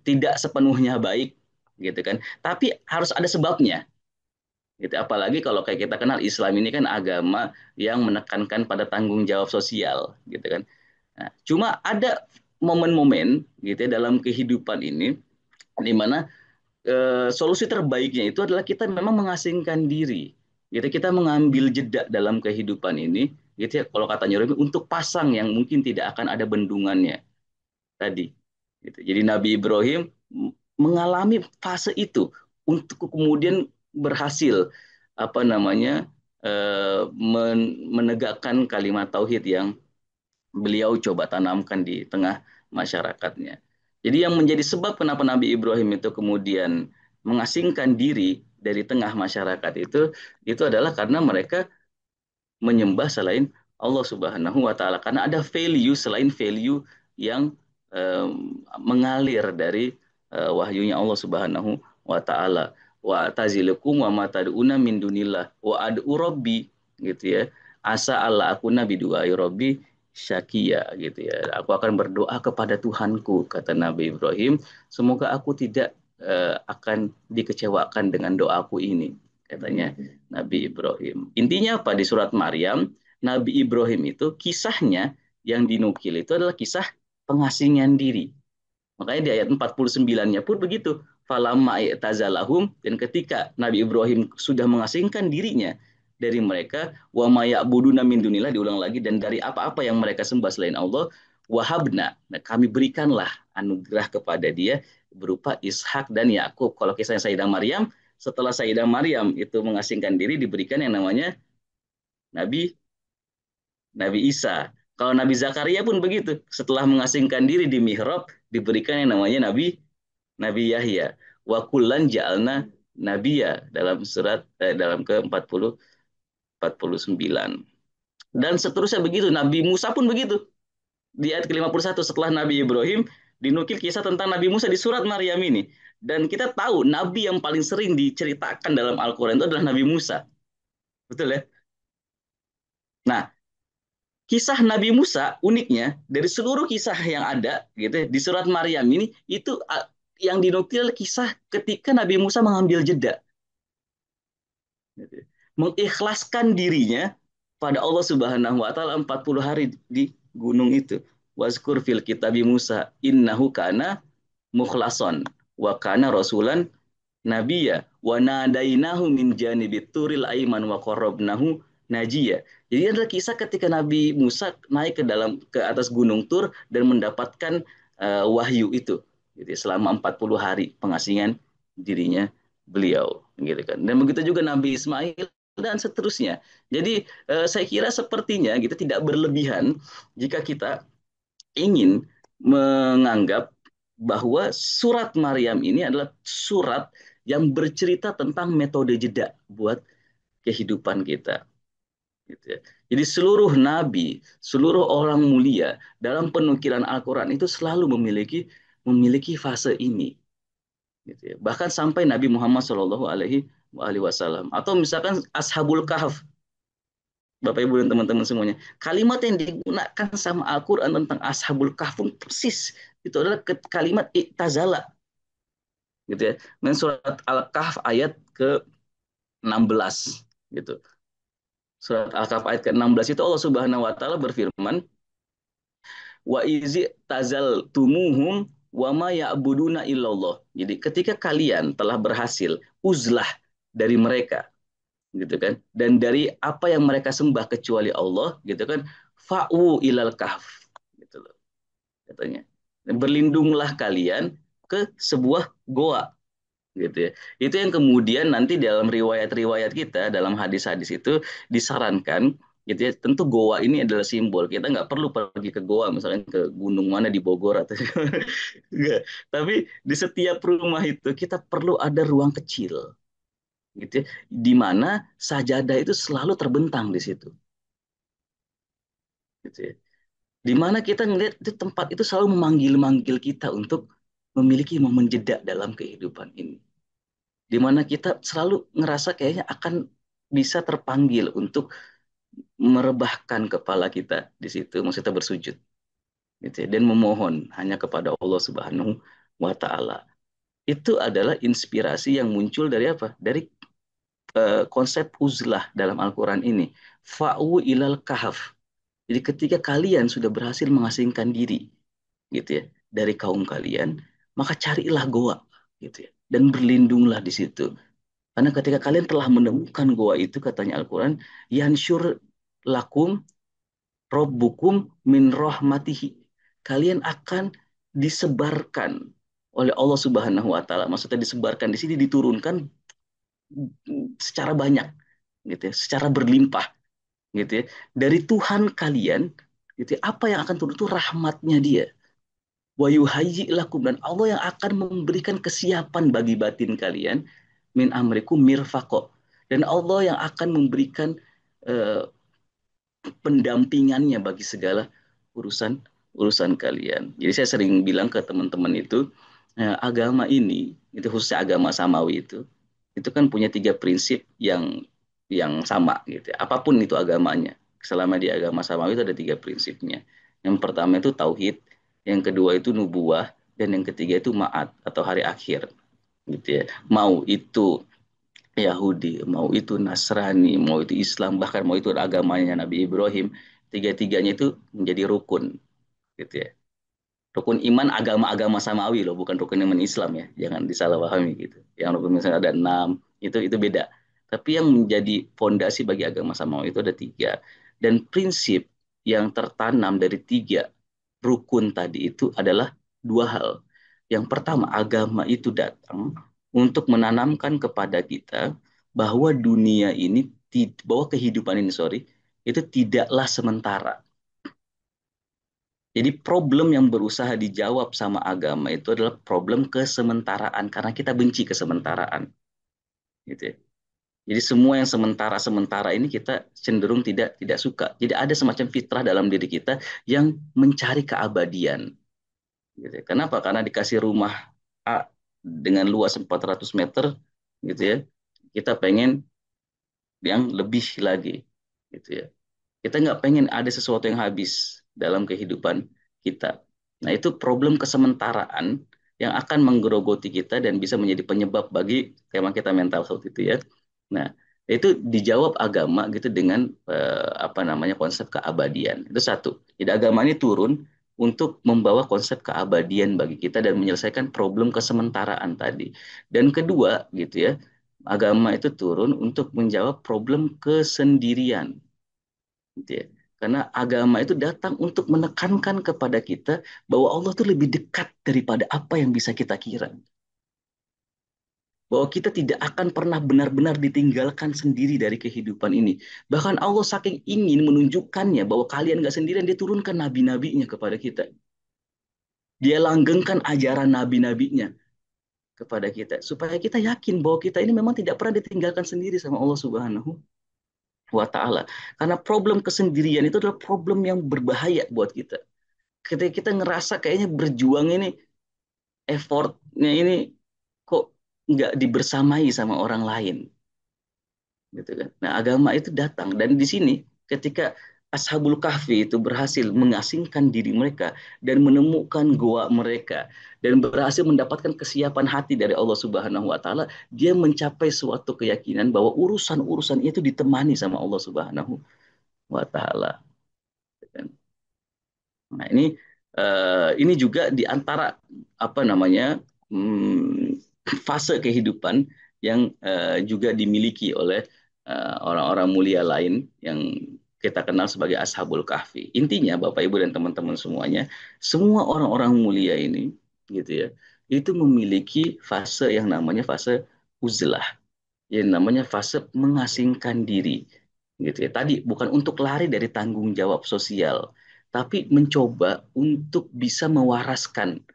tidak sepenuhnya baik, gitu kan. Tapi harus ada sebabnya. Gitu. Apalagi kalau kayak kita kenal Islam ini kan agama yang menekankan pada tanggung jawab sosial, gitu kan. Nah, cuma ada momen-momen gitu ya dalam kehidupan ini di mana solusi terbaiknya itu adalah kita memang mengasingkan diri. Gitu, kita mengambil jeda dalam kehidupan ini, gitu ya. Kalau katanya Romi, untuk pasang yang mungkin tidak akan ada bendungannya tadi. Gitu. Jadi Nabi Ibrahim mengalami fase itu untuk kemudian berhasil apa namanya menegakkan kalimat tauhid yang beliau coba tanamkan di tengah masyarakatnya. Jadi yang menjadi sebab kenapa Nabi Ibrahim itu kemudian mengasingkan diri dari tengah masyarakat itu adalah karena mereka menyembah selain Allah Subhanahu wa taala, karena ada value selain value yang mengalir dari wahyunya Allah Subhanahu wa taala. Wa tazilukum wa mataduna min dunillah wa ad'u rabbi, gitu ya. Asa Allah aku nabi duai rabbi syakia, gitu ya. Aku akan berdoa kepada Tuhanku, kata Nabi Ibrahim, semoga aku tidak akan dikecewakan dengan doaku ini, katanya Nabi Ibrahim. Intinya apa di surat Maryam, Nabi Ibrahim itu kisahnya yang dinukil itu adalah kisah pengasingan diri. Makanya di ayat 49-nya pun begitu. Falamma i'tazalahum, dan ketika Nabi Ibrahim sudah mengasingkan dirinya dari mereka, wa ma ya'buduna min dunillah, diulang lagi, dan dari apa-apa yang mereka sembah selain Allah, wahabna, nah kami berikanlah anugerah kepada dia berupa Ishak dan Yakub. Kalau kisahnya Sayyidah Maryam, setelah Sayyidah Maryam itu mengasingkan diri, diberikan yang namanya Nabi Nabi Isa. Kalau Nabi Zakaria pun begitu. Setelah mengasingkan diri di mihrab, diberikan yang namanya Nabi Yahya. Wa kullan ja'alna nabiya dalam surat dalam ke-40 49. Dan seterusnya begitu. Nabi Musa pun begitu. Di ayat ke-51 setelah Nabi Ibrahim dinukil kisah tentang Nabi Musa di surat Maryam ini. Dan kita tahu nabi yang paling sering diceritakan dalam Al-Qur'an itu adalah Nabi Musa. Betul ya? Nah, kisah Nabi Musa uniknya dari seluruh kisah yang ada gitu di surat Maryam ini itu yang dinukil kisah ketika Nabi Musa mengambil jeda, gitu. Mengikhlaskan dirinya pada Allah Subhanahu wa taala 40 hari di gunung itu. Wazkur fil kitabi Musa innahu kana mukhlason wa kana rasulan nabiyya wa nadainahu min janibit turil aiman wa qarrabnahu najiyya. Jadi adalah kisah ketika Nabi Musa naik ke atas gunung Tur dan mendapatkan wahyu itu. Jadi selama 40 hari pengasingan dirinya beliau, gitu kan. Dan begitu juga Nabi Ismail dan seterusnya. Jadi saya kira sepertinya gitu tidak berlebihan jika kita ingin menganggap bahwa surat Maryam ini adalah surat yang bercerita tentang metode jeda buat kehidupan kita. Gitu ya. Jadi seluruh nabi, seluruh orang mulia dalam penukilan Al-Quran itu selalu memiliki fase ini. Gitu ya. Bahkan sampai Nabi Muhammad Shallallahu Alaihi Wasallam atau misalkan Ashabul Kahf, Bapak Ibu dan teman-teman semuanya. Kalimat yang digunakan sama Al-Quran tentang Ashabul Kahf persis itu adalah kalimat iktazala. Gitu ya. Dan surat Al-Kahf ayat ke-16. Gitu. Surat Al-Kahf ayat ke-16 itu Allah Subhanahu wa taala berfirman, wa izi tazal tumuhum wa ma ya'buduna illallah. Jadi ketika kalian telah berhasil uzlah dari mereka, gitu kan, dan dari apa yang mereka sembah kecuali Allah, gitu kan, fa'u ilal kahf, gitu loh katanya, berlindunglah kalian ke sebuah goa, gitu ya. Itu yang kemudian nanti dalam riwayat-riwayat kita, dalam hadis-hadis itu disarankan, gitu ya. Tentu goa ini adalah simbol. Kita nggak perlu pergi ke goa, misalnya ke gunung mana di Bogor atau enggak. Tapi di setiap rumah itu kita perlu ada ruang kecil, gitu ya, di mana sajadah itu selalu terbentang di situ, gitu ya. Di mana kita ngelihat itu tempat itu selalu memanggil-manggil kita untuk memiliki momen jeda dalam kehidupan ini. di mana kita selalu ngerasa kayaknya akan bisa terpanggil untuk merebahkan kepala kita di situ, maksudnya bersujud, gitu ya, dan memohon hanya kepada Allah Subhanahu wa Ta'ala. Itu adalah inspirasi yang muncul dari apa? Dari konsep uzlah dalam Al-Quran ini. Fa'u ilal kahf. Jadi ketika kalian sudah berhasil mengasingkan diri, gitu ya, dari kaum kalian, maka carilah goa, gitu ya, dan berlindunglah di situ. Karena ketika kalian telah menemukan goa itu, katanya Al-Quran, yansyur lakum robbukum min rahmatihi. Kalian akan disebarkan oleh Allah Subhanahu wa taala. Maksudnya disebarkan di sini diturunkan secara banyak, gitu ya, secara berlimpah, gitu ya. Dari Tuhan kalian, gitu ya, apa yang akan turun itu rahmatnya Dia. Wa yuhayyi lakum, dan Allah yang akan memberikan kesiapan bagi batin kalian, min amrikum mirfaqo, dan Allah yang akan memberikan eh, pendampingannya bagi segala urusan urusan kalian. Jadi saya sering bilang ke teman-teman itu, agama ini, itu khususnya agama samawi itu kan punya tiga prinsip yang sama, gitu. Apapun itu agamanya, selama di agama samawi itu ada tiga prinsipnya. Yang pertama itu tauhid, yang kedua itu nubuah, dan yang ketiga itu ma'ad atau hari akhir, gitu ya. Mau itu Yahudi, mau itu Nasrani, mau itu Islam, bahkan mau itu agamanya Nabi Ibrahim, tiga-tiganya itu menjadi rukun, gitu ya. Rukun iman agama-agama samawi loh, bukan rukun iman Islam ya, jangan disalahpahami gitu. Yang rukun misalnya ada enam, itu beda. Tapi yang menjadi fondasi bagi agama samawi itu ada tiga. Dan prinsip yang tertanam dari tiga rukun tadi itu adalah dua hal. Yang pertama, agama itu datang untuk menanamkan kepada kita bahwa dunia ini, bahwa kehidupan ini, sorry, itu tidaklah sementara. Jadi problem yang berusaha dijawab sama agama itu adalah problem kesementaraan, karena kita benci kesementaraan, gitu ya. Jadi semua yang sementara-sementara ini kita cenderung tidak tidak suka. Jadi ada semacam fitrah dalam diri kita yang mencari keabadian, gitu ya. Kenapa? Karena dikasih rumah A dengan luas 400 meter, gitu ya. Kita pengen yang lebih lagi, gitu ya. Kita nggak pengen ada sesuatu yang habis dalam kehidupan kita. Nah, itu problem kesementaraan yang akan menggerogoti kita dan bisa menjadi penyebab bagi tema kita mental health itu ya. Nah, itu dijawab agama gitu dengan apa namanya, konsep keabadian. Itu satu. Jadi agama ini turun untuk membawa konsep keabadian bagi kita dan menyelesaikan problem kesementaraan tadi. Dan kedua, gitu ya, agama itu turun untuk menjawab problem kesendirian, gitu ya. Karena agama itu datang untuk menekankan kepada kita bahwa Allah itu lebih dekat daripada apa yang bisa kita kira. Bahwa kita tidak akan pernah benar-benar ditinggalkan sendiri dari kehidupan ini. Bahkan Allah saking ingin menunjukkannya bahwa kalian gak sendirian, dia turunkan nabi-nabinya kepada kita. Dia langgengkan ajaran nabi-nabinya kepada kita. Supaya kita yakin bahwa kita ini memang tidak pernah ditinggalkan sendiri sama Allah Subhanahu wa Ta'ala. Karena problem kesendirian itu adalah problem yang berbahaya buat kita. Ketika kita ngerasa kayaknya berjuang ini, effortnya ini kok nggak dibersamai sama orang lain, gitu kan. Nah, agama itu datang, dan di sini ketika Ashabul Kahfi itu berhasil mengasingkan diri mereka dan menemukan goa mereka dan berhasil mendapatkan kesiapan hati dari Allah Subhanahu wa taala, dia mencapai suatu keyakinan bahwa urusan-urusan itu ditemani sama Allah Subhanahu wa taala. Nah, ini juga di antara apa namanya, fase kehidupan yang juga dimiliki oleh orang-orang mulia lain yang kita kenal sebagai Ashabul Kahfi. Intinya Bapak Ibu dan teman-teman semuanya, semua orang-orang mulia ini, gitu ya, itu memiliki fase yang namanya fase uzlah, yang namanya fase mengasingkan diri, gitu ya. Tadi bukan untuk lari dari tanggung jawab sosial, tapi mencoba untuk bisa mewaraskan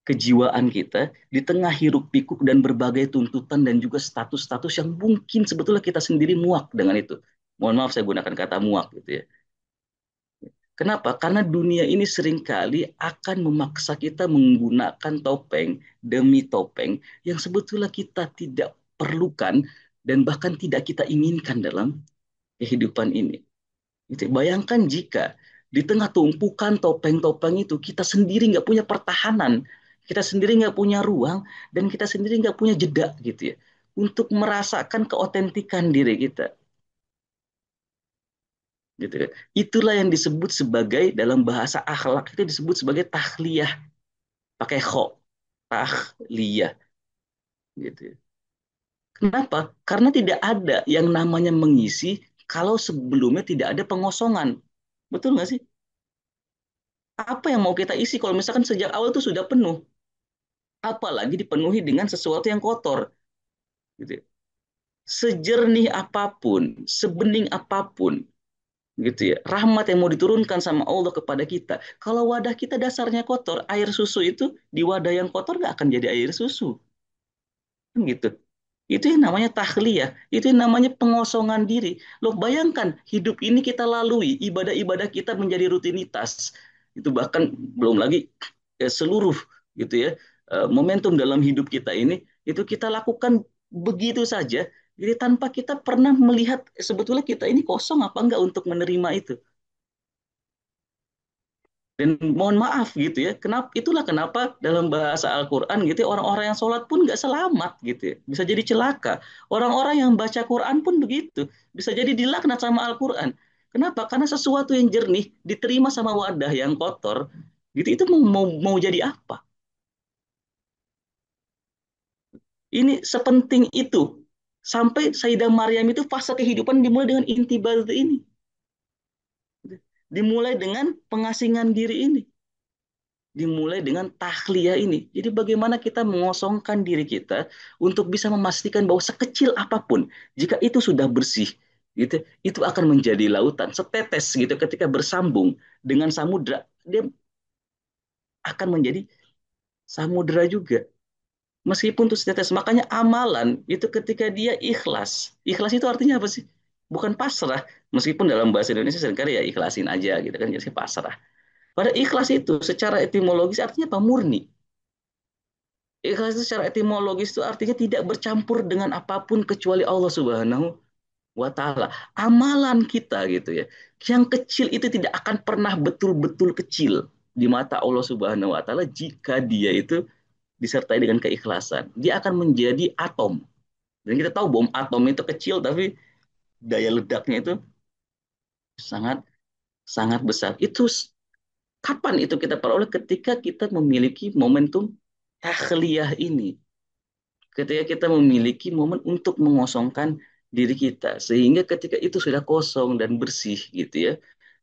kejiwaan kita di tengah hiruk pikuk dan berbagai tuntutan dan juga status-status yang mungkin sebetulnya kita sendiri muak dengan itu. Mohon maaf saya gunakan kata muak, gitu ya. Kenapa? Karena dunia ini seringkali akan memaksa kita menggunakan topeng demi topeng yang sebetulnya kita tidak perlukan dan bahkan tidak kita inginkan dalam kehidupan ini. Bayangkan jika di tengah tumpukan topeng-topeng itu kita sendiri nggak punya pertahanan, kita sendiri nggak punya ruang, dan kita sendiri nggak punya jeda gitu ya untuk merasakan keotentikan diri kita. Gitu kan. Itulah yang disebut sebagai dalam bahasa akhlak itu disebut sebagai tahliyah pakai kho tahliyah gitu. Kenapa? Karena tidak ada yang namanya mengisi kalau sebelumnya tidak ada pengosongan. Betul nggak sih? Apa yang mau kita isi kalau misalkan sejak awal itu sudah penuh, apalagi dipenuhi dengan sesuatu yang kotor, gitu. Sejernih apapun, sebening apapun, gitu ya. Rahmat yang mau diturunkan sama Allah kepada kita, kalau wadah kita dasarnya kotor, air susu itu di wadah yang kotor nggak akan jadi air susu, kan gitu. Itu yang namanya tahliyah, itu yang namanya pengosongan diri. Loh, bayangkan hidup ini kita lalui, ibadah-ibadah kita menjadi rutinitas. Itu bahkan belum lagi seluruh gitu ya momentum dalam hidup kita ini itu kita lakukan begitu saja. Jadi tanpa kita pernah melihat sebetulnya kita ini kosong apa enggak untuk menerima itu. Dan mohon maaf gitu ya, itulah kenapa dalam bahasa Al-Quran gitu ya, orang-orang yang sholat pun nggak selamat gitu ya, bisa jadi celaka. Orang-orang yang baca Quran pun begitu, bisa jadi dilaknat sama Al-Quran. Kenapa? Karena sesuatu yang jernih diterima sama wadah yang kotor, gitu itu mau jadi apa? Ini sepenting itu. Sampai Sayyidah Maryam itu fase kehidupan dimulai dengan intibal ini. Dimulai dengan pengasingan diri ini. Dimulai dengan tahliyah ini. Jadi bagaimana kita mengosongkan diri kita untuk bisa memastikan bahwa sekecil apapun, jika itu sudah bersih, gitu, itu akan menjadi lautan. Setetes gitu ketika bersambung dengan samudra, dia akan menjadi samudra juga. Meskipun itu setetes, makanya amalan itu ketika dia ikhlas. Ikhlas itu artinya apa sih? Bukan pasrah. Meskipun dalam bahasa Indonesia seringkali ya ikhlasin aja gitu kan, jadi pasrah. Pada ikhlas itu secara etimologis artinya apa? Murni. Ikhlas itu secara etimologis itu artinya tidak bercampur dengan apapun kecuali Allah Subhanahu wa taala. Amalan kita gitu ya. Yang kecil itu tidak akan pernah betul-betul kecil di mata Allah Subhanahu wa taala jika dia itu disertai dengan keikhlasan. Dia akan menjadi atom. Dan kita tahu bom atom itu kecil tapi daya ledaknya itu sangat sangat besar. Itu kapan itu kita peroleh ketika kita memiliki momentum takhliyah ini. Ketika kita memiliki momen untuk mengosongkan diri kita sehingga ketika itu sudah kosong dan bersih gitu ya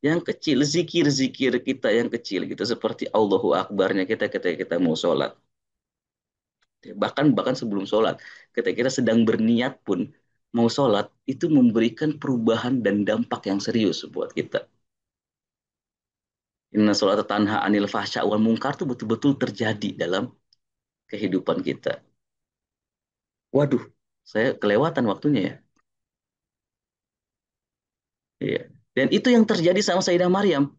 yang kecil zikir-zikir kita yang kecil gitu seperti Allahu Akbarnya kita ketika kita mau sholat bahkan bahkan sebelum sholat ketika kita sedang berniat pun mau sholat itu memberikan perubahan dan dampak yang serius buat kita. Inna sholat tanha anil fahsya wal munkar itu betul-betul terjadi dalam kehidupan kita. Waduh, saya kelewatan waktunya ya. Iya. Dan itu yang terjadi sama Sayyidah Maryam,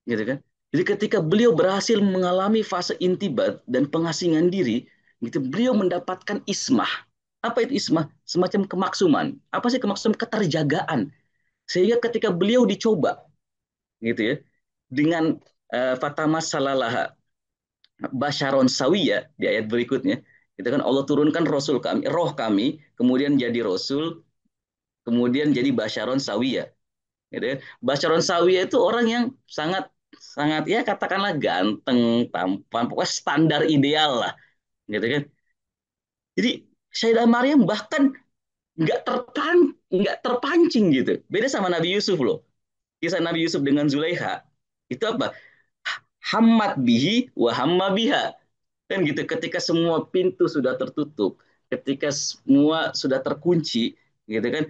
gitu kan? Jadi ketika beliau berhasil mengalami fase intibat dan pengasingan diri, gitu, beliau mendapatkan ismah. Apa itu ismah? Semacam kemaksuman. Apa sih kemaksuman? Keterjagaan. Sehingga ketika beliau dicoba, gitu ya, dengan fatama salalah basyaron sawiya di ayat berikutnya, itu kan Allah turunkan Rasul kami, roh kami, kemudian jadi Rasul, kemudian jadi basyaron sawiya. Gitu ya. Basyaron Sawiyah itu orang yang sangat sangat ya katakanlah ganteng, tampan, pokoknya standar ideal lah, gitu kan. Jadi Sayyidah Maryam bahkan nggak terpancing gitu. Beda sama Nabi Yusuf loh. Kisah Nabi Yusuf dengan Zulaiha itu apa? Hammat bihi wa hamma biha. Kan gitu ketika semua pintu sudah tertutup, ketika semua sudah terkunci, gitu kan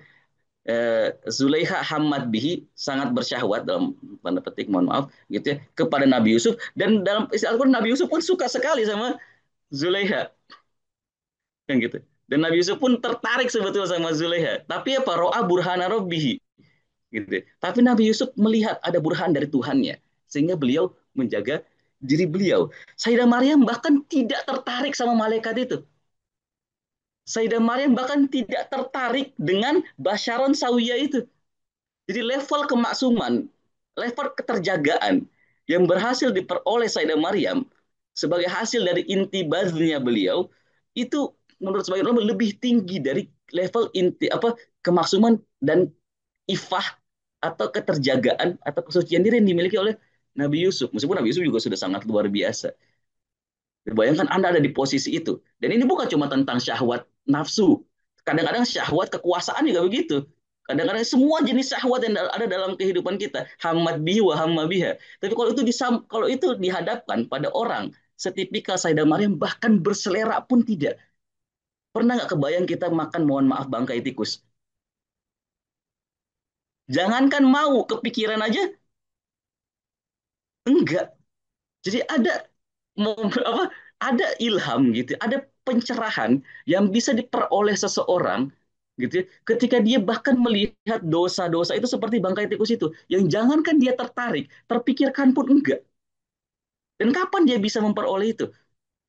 Zulaiha Hamad Bihi sangat bersyahwat dalam tanda petik mohon maaf gitu ya kepada Nabi Yusuf dan dalam istilah Al-Quran Nabi Yusuf pun suka sekali sama Zulaiha kan gitu dan Nabi Yusuf pun tertarik sebetulnya sama Zulaiha tapi apa ro'a burhana rabbihi gitu. Tapi Nabi Yusuf melihat ada burhan dari Tuhannya, sehingga beliau menjaga diri beliau. Sayyidah Maryam bahkan tidak tertarik sama malaikat itu. Sayyidah Maryam bahkan tidak tertarik dengan Basharon Sawiyah itu. Jadi level kemaksuman, level keterjagaan yang berhasil diperoleh Sayyidah Maryam sebagai hasil dari intibaznya beliau itu menurut sebagian ulama lebih tinggi dari level kemaksuman dan ifah atau keterjagaan atau kesucian diri yang dimiliki oleh Nabi Yusuf. Meskipun Nabi Yusuf juga sudah sangat luar biasa. Bayangkan Anda ada di posisi itu. Dan ini bukan cuma tentang syahwat nafsu. Kadang-kadang syahwat kekuasaan juga begitu. Kadang-kadang semua jenis syahwat yang ada dalam kehidupan kita, hamad bihi wa hamma biha. Tapi kalau itu dihadapkan pada orang setipikal Sayyidah Maryam bahkan berselera pun tidak. Pernah nggak kebayang kita makan mohon maaf bangkai tikus? Jangankan mau kepikiran aja, enggak. Jadi apa? Ada ilham gitu, ada pencerahan yang bisa diperoleh seseorang gitu ya, ketika dia bahkan melihat dosa-dosa itu seperti bangkai tikus itu, yang jangankan dia tertarik, terpikirkan pun enggak. Dan kapan dia bisa memperoleh itu?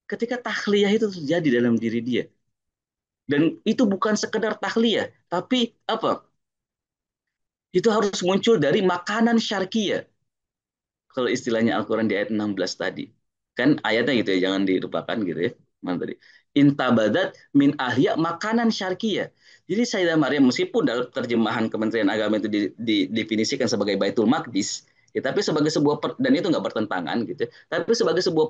Ketika tahliyah itu terjadi dalam diri dia. Dan itu bukan sekedar tahliyah, tapi apa? Itu harus muncul dari makanan syarqiyah. Kalau istilahnya Al-Quran di ayat 16 tadi. Kan ayatnya gitu ya, jangan dilupakan gitu ya. Mana tadi? Intabadat min ahya makanan syarqiyah. Jadi Sayyidah Maryam meskipun dalam terjemahan Kementerian Agama itu didefinisikan sebagai Baitul Maqdis, ya, tapi sebagai dan itu nggak bertentangan gitu, ya, tapi sebagai sebuah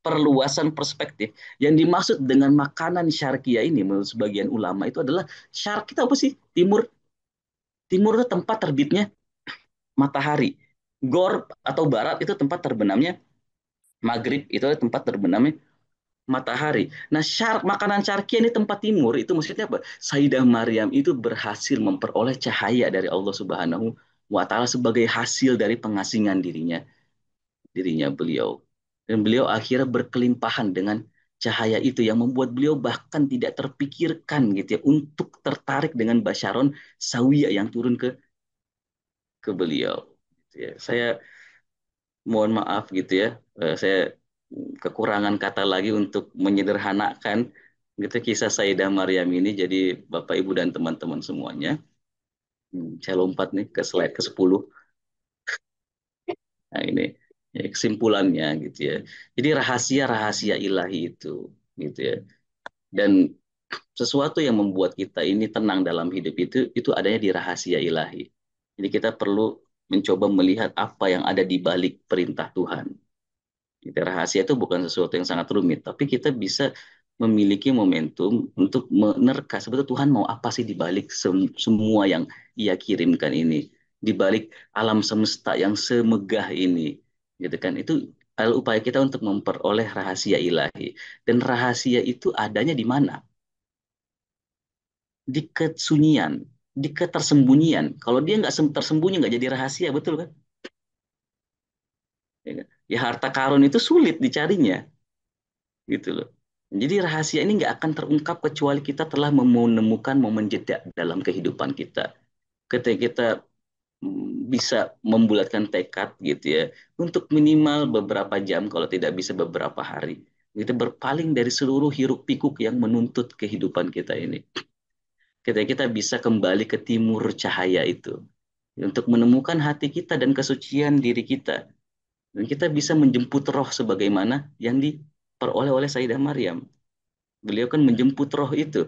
perluasan perspektif yang dimaksud dengan makanan syarqiyah ini menurut sebagian ulama itu adalah syarq itu apa sih? Timur. Timur itu tempat terbitnya matahari. Gor atau barat itu tempat terbenamnya maghrib, itu tempat terbenamnya matahari. Nah, makanan syarqiyah ini tempat timur, itu maksudnya apa? Sayyidah Maryam itu berhasil memperoleh cahaya dari Allah Subhanahu wa taala sebagai hasil dari pengasingan dirinya beliau. Dan beliau akhirnya berkelimpahan dengan cahaya itu yang membuat beliau bahkan tidak terpikirkan gitu ya untuk tertarik dengan basyaron sawiyah yang turun ke beliau. Gitu ya. Saya mohon maaf gitu ya, saya kekurangan kata lagi untuk menyederhanakan gitu kisah Sayyidah Maryam ini. Jadi Bapak Ibu dan teman-teman semuanya, saya lompat nih ke slide ke-10. Nah ini ya, kesimpulannya gitu ya. Jadi rahasia-rahasia ilahi gitu ya. Dan sesuatu yang membuat kita ini tenang dalam hidup itu adanya di rahasia ilahi. Jadi kita perlu mencoba melihat apa yang ada di balik perintah Tuhan. Gitu. Rahasia itu bukan sesuatu yang sangat rumit, tapi kita bisa memiliki momentum untuk menerka sebetulnya Tuhan mau apa sih di balik semua yang Ia kirimkan ini, di balik alam semesta yang semegah ini, gitu kan? Itu adalah upaya kita untuk memperoleh rahasia ilahi. Dan rahasia itu adanya di mana? Di kesunyian, di ketersembunyian. Kalau dia nggak tersembunyi, nggak jadi rahasia, betul kan? Ya, kan? Ya harta karun itu sulit dicarinya gitu loh. Jadi rahasia ini nggak akan terungkap kecuali kita telah menemukan momen jeda dalam kehidupan kita. Ketika kita bisa membulatkan tekad gitu ya, untuk minimal beberapa jam kalau tidak bisa beberapa hari. Kita berpaling dari seluruh hiruk pikuk yang menuntut kehidupan kita ini. Ketika kita bisa kembali ke timur cahaya itu. Untuk menemukan hati kita dan kesucian diri kita. Dan kita bisa menjemput roh sebagaimana yang diperoleh oleh Sayyidah Maryam. Beliau kan menjemput roh itu,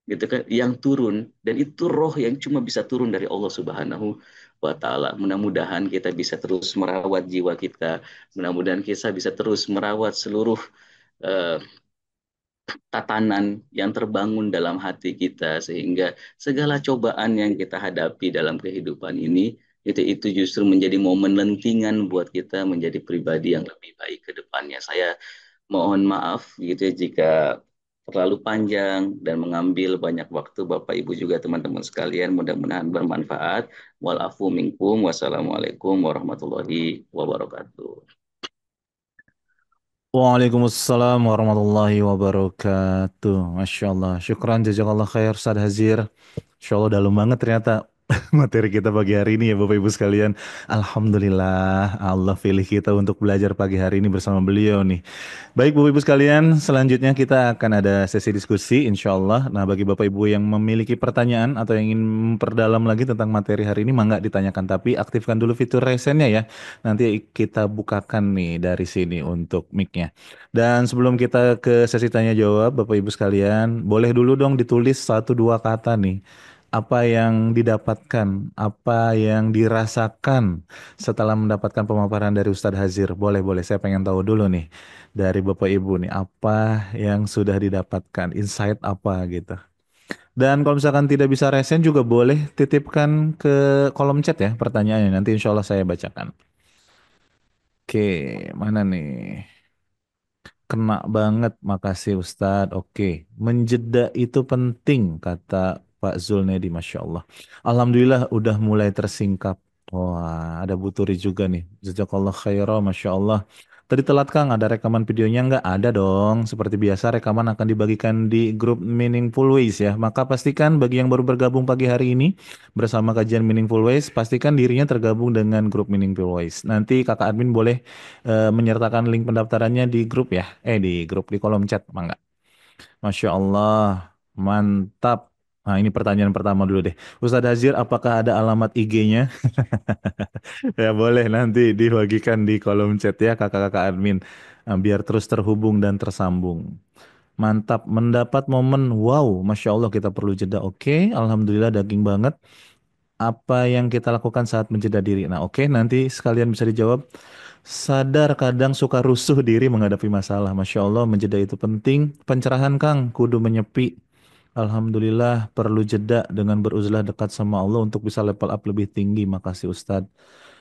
gitu kan, yang turun, dan itu roh yang cuma bisa turun dari Allah Subhanahu wa taala. Mudah-mudahan kita bisa terus merawat jiwa kita, mudah-mudahan kita bisa terus merawat seluruh eh, tatanan yang terbangun dalam hati kita sehingga segala cobaan yang kita hadapi dalam kehidupan ini itu justru menjadi momen lentingan buat kita menjadi pribadi yang lebih baik ke depannya. Saya mohon maaf gitu ya jika terlalu panjang dan mengambil banyak waktu Bapak Ibu juga teman-teman sekalian. Mudah-mudahan bermanfaat. Walafu minkum. Wassalamualaikum warahmatullahi wabarakatuh. Waalaikumsalam warahmatullahi wabarakatuh. Masya Allah. Syukran jazakallah khair Ustaz Hazir. Insya Allah dalam banget ternyata materi kita pagi hari ini ya Bapak Ibu sekalian. Alhamdulillah Allah pilih kita untuk belajar pagi hari ini bersama beliau nih. Baik Bapak Ibu sekalian, selanjutnya kita akan ada sesi diskusi insya Allah. Nah bagi Bapak Ibu yang memiliki pertanyaan atau yang ingin memperdalam lagi tentang materi hari ini, mangga ditanyakan. Tapi aktifkan dulu fitur resennya ya. Nanti kita bukakan nih dari sini untuk mic-nya. Dan sebelum kita ke sesi tanya jawab, Bapak Ibu sekalian, boleh dulu dong ditulis satu dua kata nih. Apa yang didapatkan, apa yang dirasakan setelah mendapatkan pemaparan dari Ustadz Hazir. Boleh, boleh. Saya pengen tahu dulu nih dari Bapak Ibu nih, apa yang sudah didapatkan, insight apa gitu. Dan kalau misalkan tidak bisa resen juga boleh titipkan ke kolom chat ya pertanyaannya. Nanti insya Allah saya bacakan. Oke, mana nih? Kena banget, makasih Ustadz. Oke, menjeda itu penting, kata Pak Zulnedi, Masya Allah. Alhamdulillah udah mulai tersingkap. Wah, ada Bu Turi juga nih. Jazakallah khairan, Masya Allah. Tadi telat Kang, ada rekaman videonya nggak? Ada dong. Seperti biasa, rekaman akan dibagikan di grup Meaningful Ways ya. Maka pastikan bagi yang baru bergabung pagi hari ini bersama kajian Meaningful Ways, pastikan dirinya tergabung dengan grup Meaningful Ways. Nanti kakak admin boleh menyertakan link pendaftarannya di grup ya. Di grup di kolom chat, mangga. Masya Allah, mantap. Nah, ini pertanyaan pertama dulu deh. Ustadz Hazir, apakah ada alamat IG-nya? Ya boleh nanti dibagikan di kolom chat ya kakak-kakak admin. Nah, biar terus terhubung dan tersambung. Mantap, mendapat momen wow, Masya Allah kita perlu jeda. Oke, Alhamdulillah daging banget. Apa yang kita lakukan saat menjeda diri? Nah, oke, nanti sekalian bisa dijawab. Sadar kadang suka rusuh diri menghadapi masalah. Masya Allah, menjeda itu penting. Pencerahan Kang, kudu menyepi. Alhamdulillah perlu jeda dengan beruzlah dekat sama Allah untuk bisa level up lebih tinggi. Makasih Ustadz.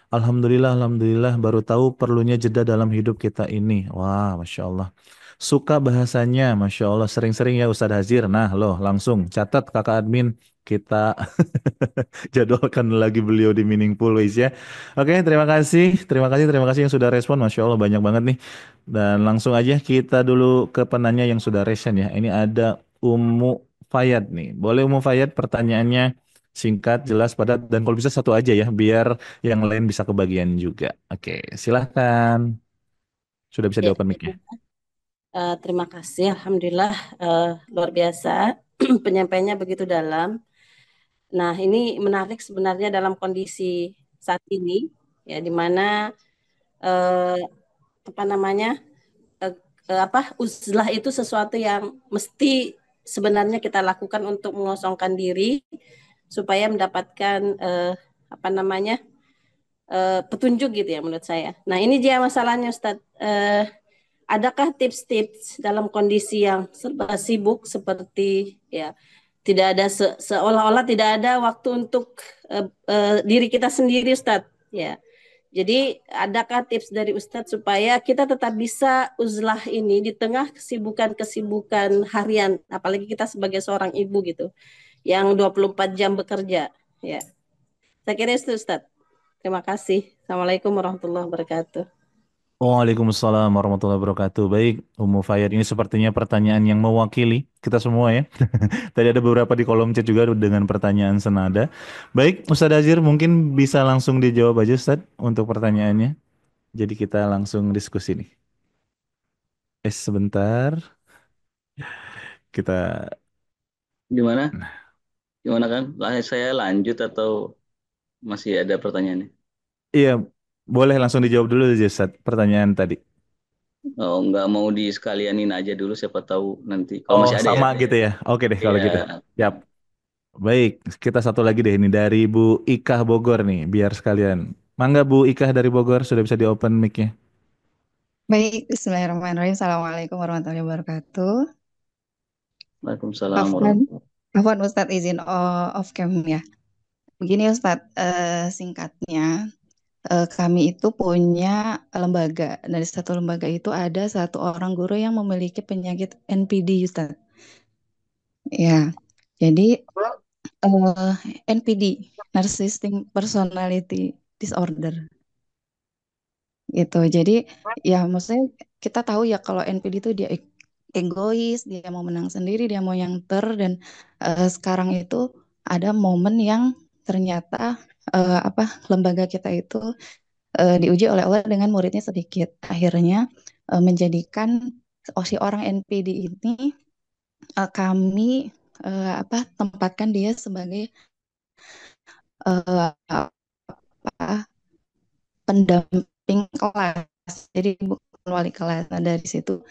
Alhamdulillah, Alhamdulillah baru tahu perlunya jeda dalam hidup kita ini. Wah, Masya Allah. Suka bahasanya, Masya Allah. Sering-sering ya Ustadz Hazir. Nah, loh langsung catat kakak admin. Kita jadwalkan lagi beliau di Meaningful Ways ya. Oke, terima kasih. Terima kasih yang sudah respon. Masya Allah banyak banget nih. Dan langsung aja kita dulu ke penanya yang sudah resen ya. Ini ada Umu Fayad nih. Boleh Umu Fayad pertanyaannya singkat, jelas, padat, dan kalau bisa satu aja ya, biar yang lain bisa kebagian juga. Oke, silahkan. Sudah bisa Ya, diopen mic-nya. terima kasih. Alhamdulillah luar biasa penyampaiannya begitu dalam. Nah, ini menarik sebenarnya dalam kondisi saat ini, ya, di mana eh, apa namanya uzlah itu sesuatu yang mesti sebenarnya kita lakukan untuk mengosongkan diri supaya mendapatkan apa namanya petunjuk gitu ya menurut saya. Nah, ini dia masalahnya Ustadz. Adakah tips-tips dalam kondisi yang serba sibuk seperti ya tidak ada seolah-olah tidak ada waktu untuk diri kita sendiri Ustadz ya. Jadi adakah tips dari Ustadz supaya kita tetap bisa uzlah ini di tengah kesibukan-kesibukan harian, apalagi kita sebagai seorang ibu gitu yang 24 jam bekerja ya. Saya kira itu Ustadz. Terima kasih. Assalamualaikum warahmatullahi wabarakatuh. Waalaikumsalam warahmatullahi wabarakatuh. Baik, Umu Fayad, ini sepertinya pertanyaan yang mewakili kita semua ya. Tadi ada beberapa di kolom chat juga dengan pertanyaan senada. Baik, Ustadz Azir mungkin bisa langsung dijawab aja Ustadz untuk pertanyaannya. Jadi kita langsung diskusi nih. Sebentar, kita... Gimana? Gimana kan? Saya lanjut atau masih ada pertanyaannya? Iya, boleh langsung dijawab dulu aja Ustadz pertanyaan tadi. Oh, nggak mau disekalianin aja dulu, siapa tahu nanti. Kalau Oh, masih ada ya? sama gitu ya. Oke deh kalau gitu. Iya. Siap. Baik, kita satu lagi deh ini dari Bu Ikah Bogor nih, biar sekalian. Mangga Bu Ikah dari Bogor sudah bisa di open mic-nya. Baik, Bismillahirrahmanirrahim. Assalamualaikum warahmatullahi wabarakatuh. Waalaikumsalam Afwan, warahmatullahi. Afwan Ustadz izin off cam ya. Begini Ustadz, singkatnya kami itu punya lembaga. Dari satu lembaga itu ada satu orang guru yang memiliki penyakit NPD Ustadz. Ya, jadi NPD, Narcissistic Personality Disorder. Gitu. Jadi ya maksudnya kita tahu ya kalau NPD itu dia egois, dia mau menang sendiri, dia mau yang dan sekarang itu ada momen yang ternyata lembaga kita itu diuji oleh Allah dengan muridnya sedikit. Akhirnya menjadikan si orang NPD ini kami tempatkan dia sebagai apa pendamping kelas. Jadi bukan wali kelas. Nah, dari situ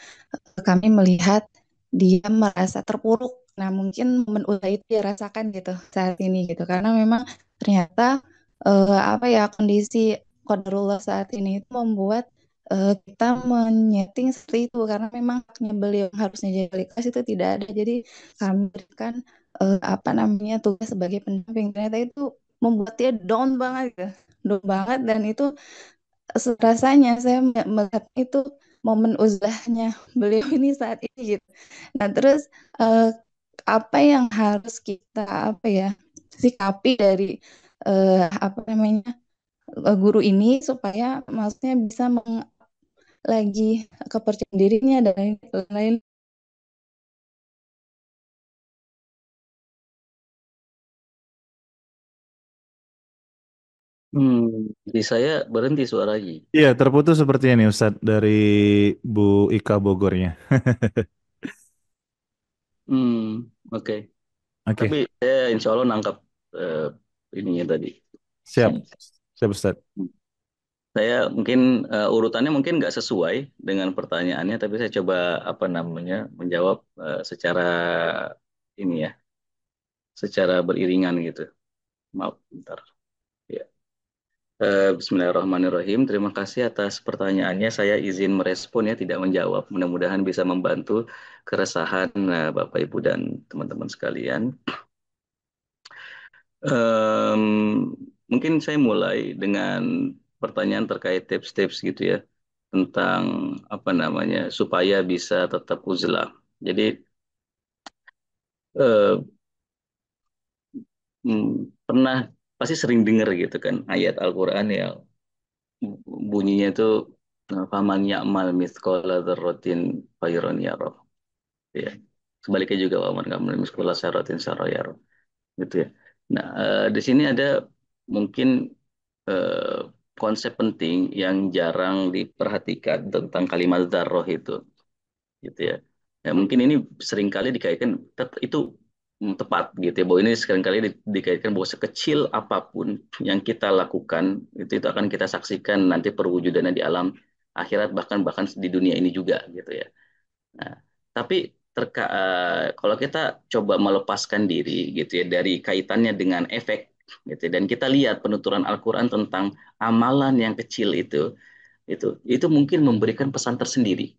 kami melihat dia merasa terpuruk. Nah, mungkin momen ulah itu dia rasakan gitu saat ini gitu. Karena memang ternyata kondisi qadarullah saat ini itu membuat kita menyeting seperti itu karena memang haknya beliau yang harusnya jadi wali kelas itu tidak ada. Jadi kami berikan tugas sebagai pendamping. Ternyata itu membuat dia down banget gitu. Down banget dan itu rasanya saya melihat itu momen uzlahnya beliau ini saat ini gitu. Nah, terus apa yang harus kita sikapi dari guru ini supaya maksudnya bisa lagi kepercayaan dirinya dan lain-lain. Di saya berhenti suaranya. Iya, terputus sepertinya nih Ustadz dari Bu Ika Bogornya. Oke. Oke, Tapi saya insya Allah nangkap eh, ininya tadi. siap. Siap Ustadz. Saya mungkin urutannya mungkin nggak sesuai dengan pertanyaannya, tapi saya coba apa namanya menjawab secara ini ya, secara beriringan gitu. Maaf, bentar. Ya. Bismillahirrahmanirrahim. Terima kasih atas pertanyaannya. Saya izin merespon ya, tidak menjawab. Mudah-mudahan bisa membantu keresahan Bapak Ibu dan teman-teman sekalian. Em, Mungkin saya mulai dengan pertanyaan terkait tips-tips gitu ya tentang apa namanya supaya bisa tetap uzlah. Jadi eh, pernah pasti sering dengar gitu kan ayat Al-Qur'an ya bunyinya itu faman ya'mal mithqala dzarratin khairan yarah. Ya. Sebaliknya juga waman ya'mal mithqala dzarratin syarran yarah gitu ya. Nah, di sini ada mungkin eh, konsep penting yang jarang diperhatikan tentang kalimat dzarrah itu, gitu ya. Ya, mungkin ini seringkali dikaitkan itu tepat gitu ya, bahwa ini seringkali dikaitkan bahwa sekecil apapun yang kita lakukan itu akan kita saksikan nanti perwujudannya di alam akhirat bahkan bahkan di dunia ini juga gitu ya. Nah, tapi kalau kita coba melepaskan diri gitu ya dari kaitannya dengan efek gitu ya, dan kita lihat penuturan Al-Qur'an tentang amalan yang kecil itu mungkin memberikan pesan tersendiri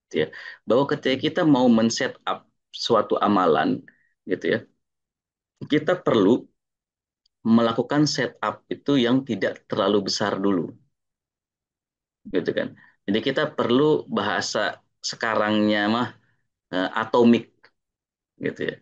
gitu ya. Bahwa ketika kita mau men-set up suatu amalan gitu ya, kita perlu melakukan setup itu yang tidak terlalu besar dulu gitu kan. Jadi kita perlu bahasa sekarangnya mah atomik gitu ya.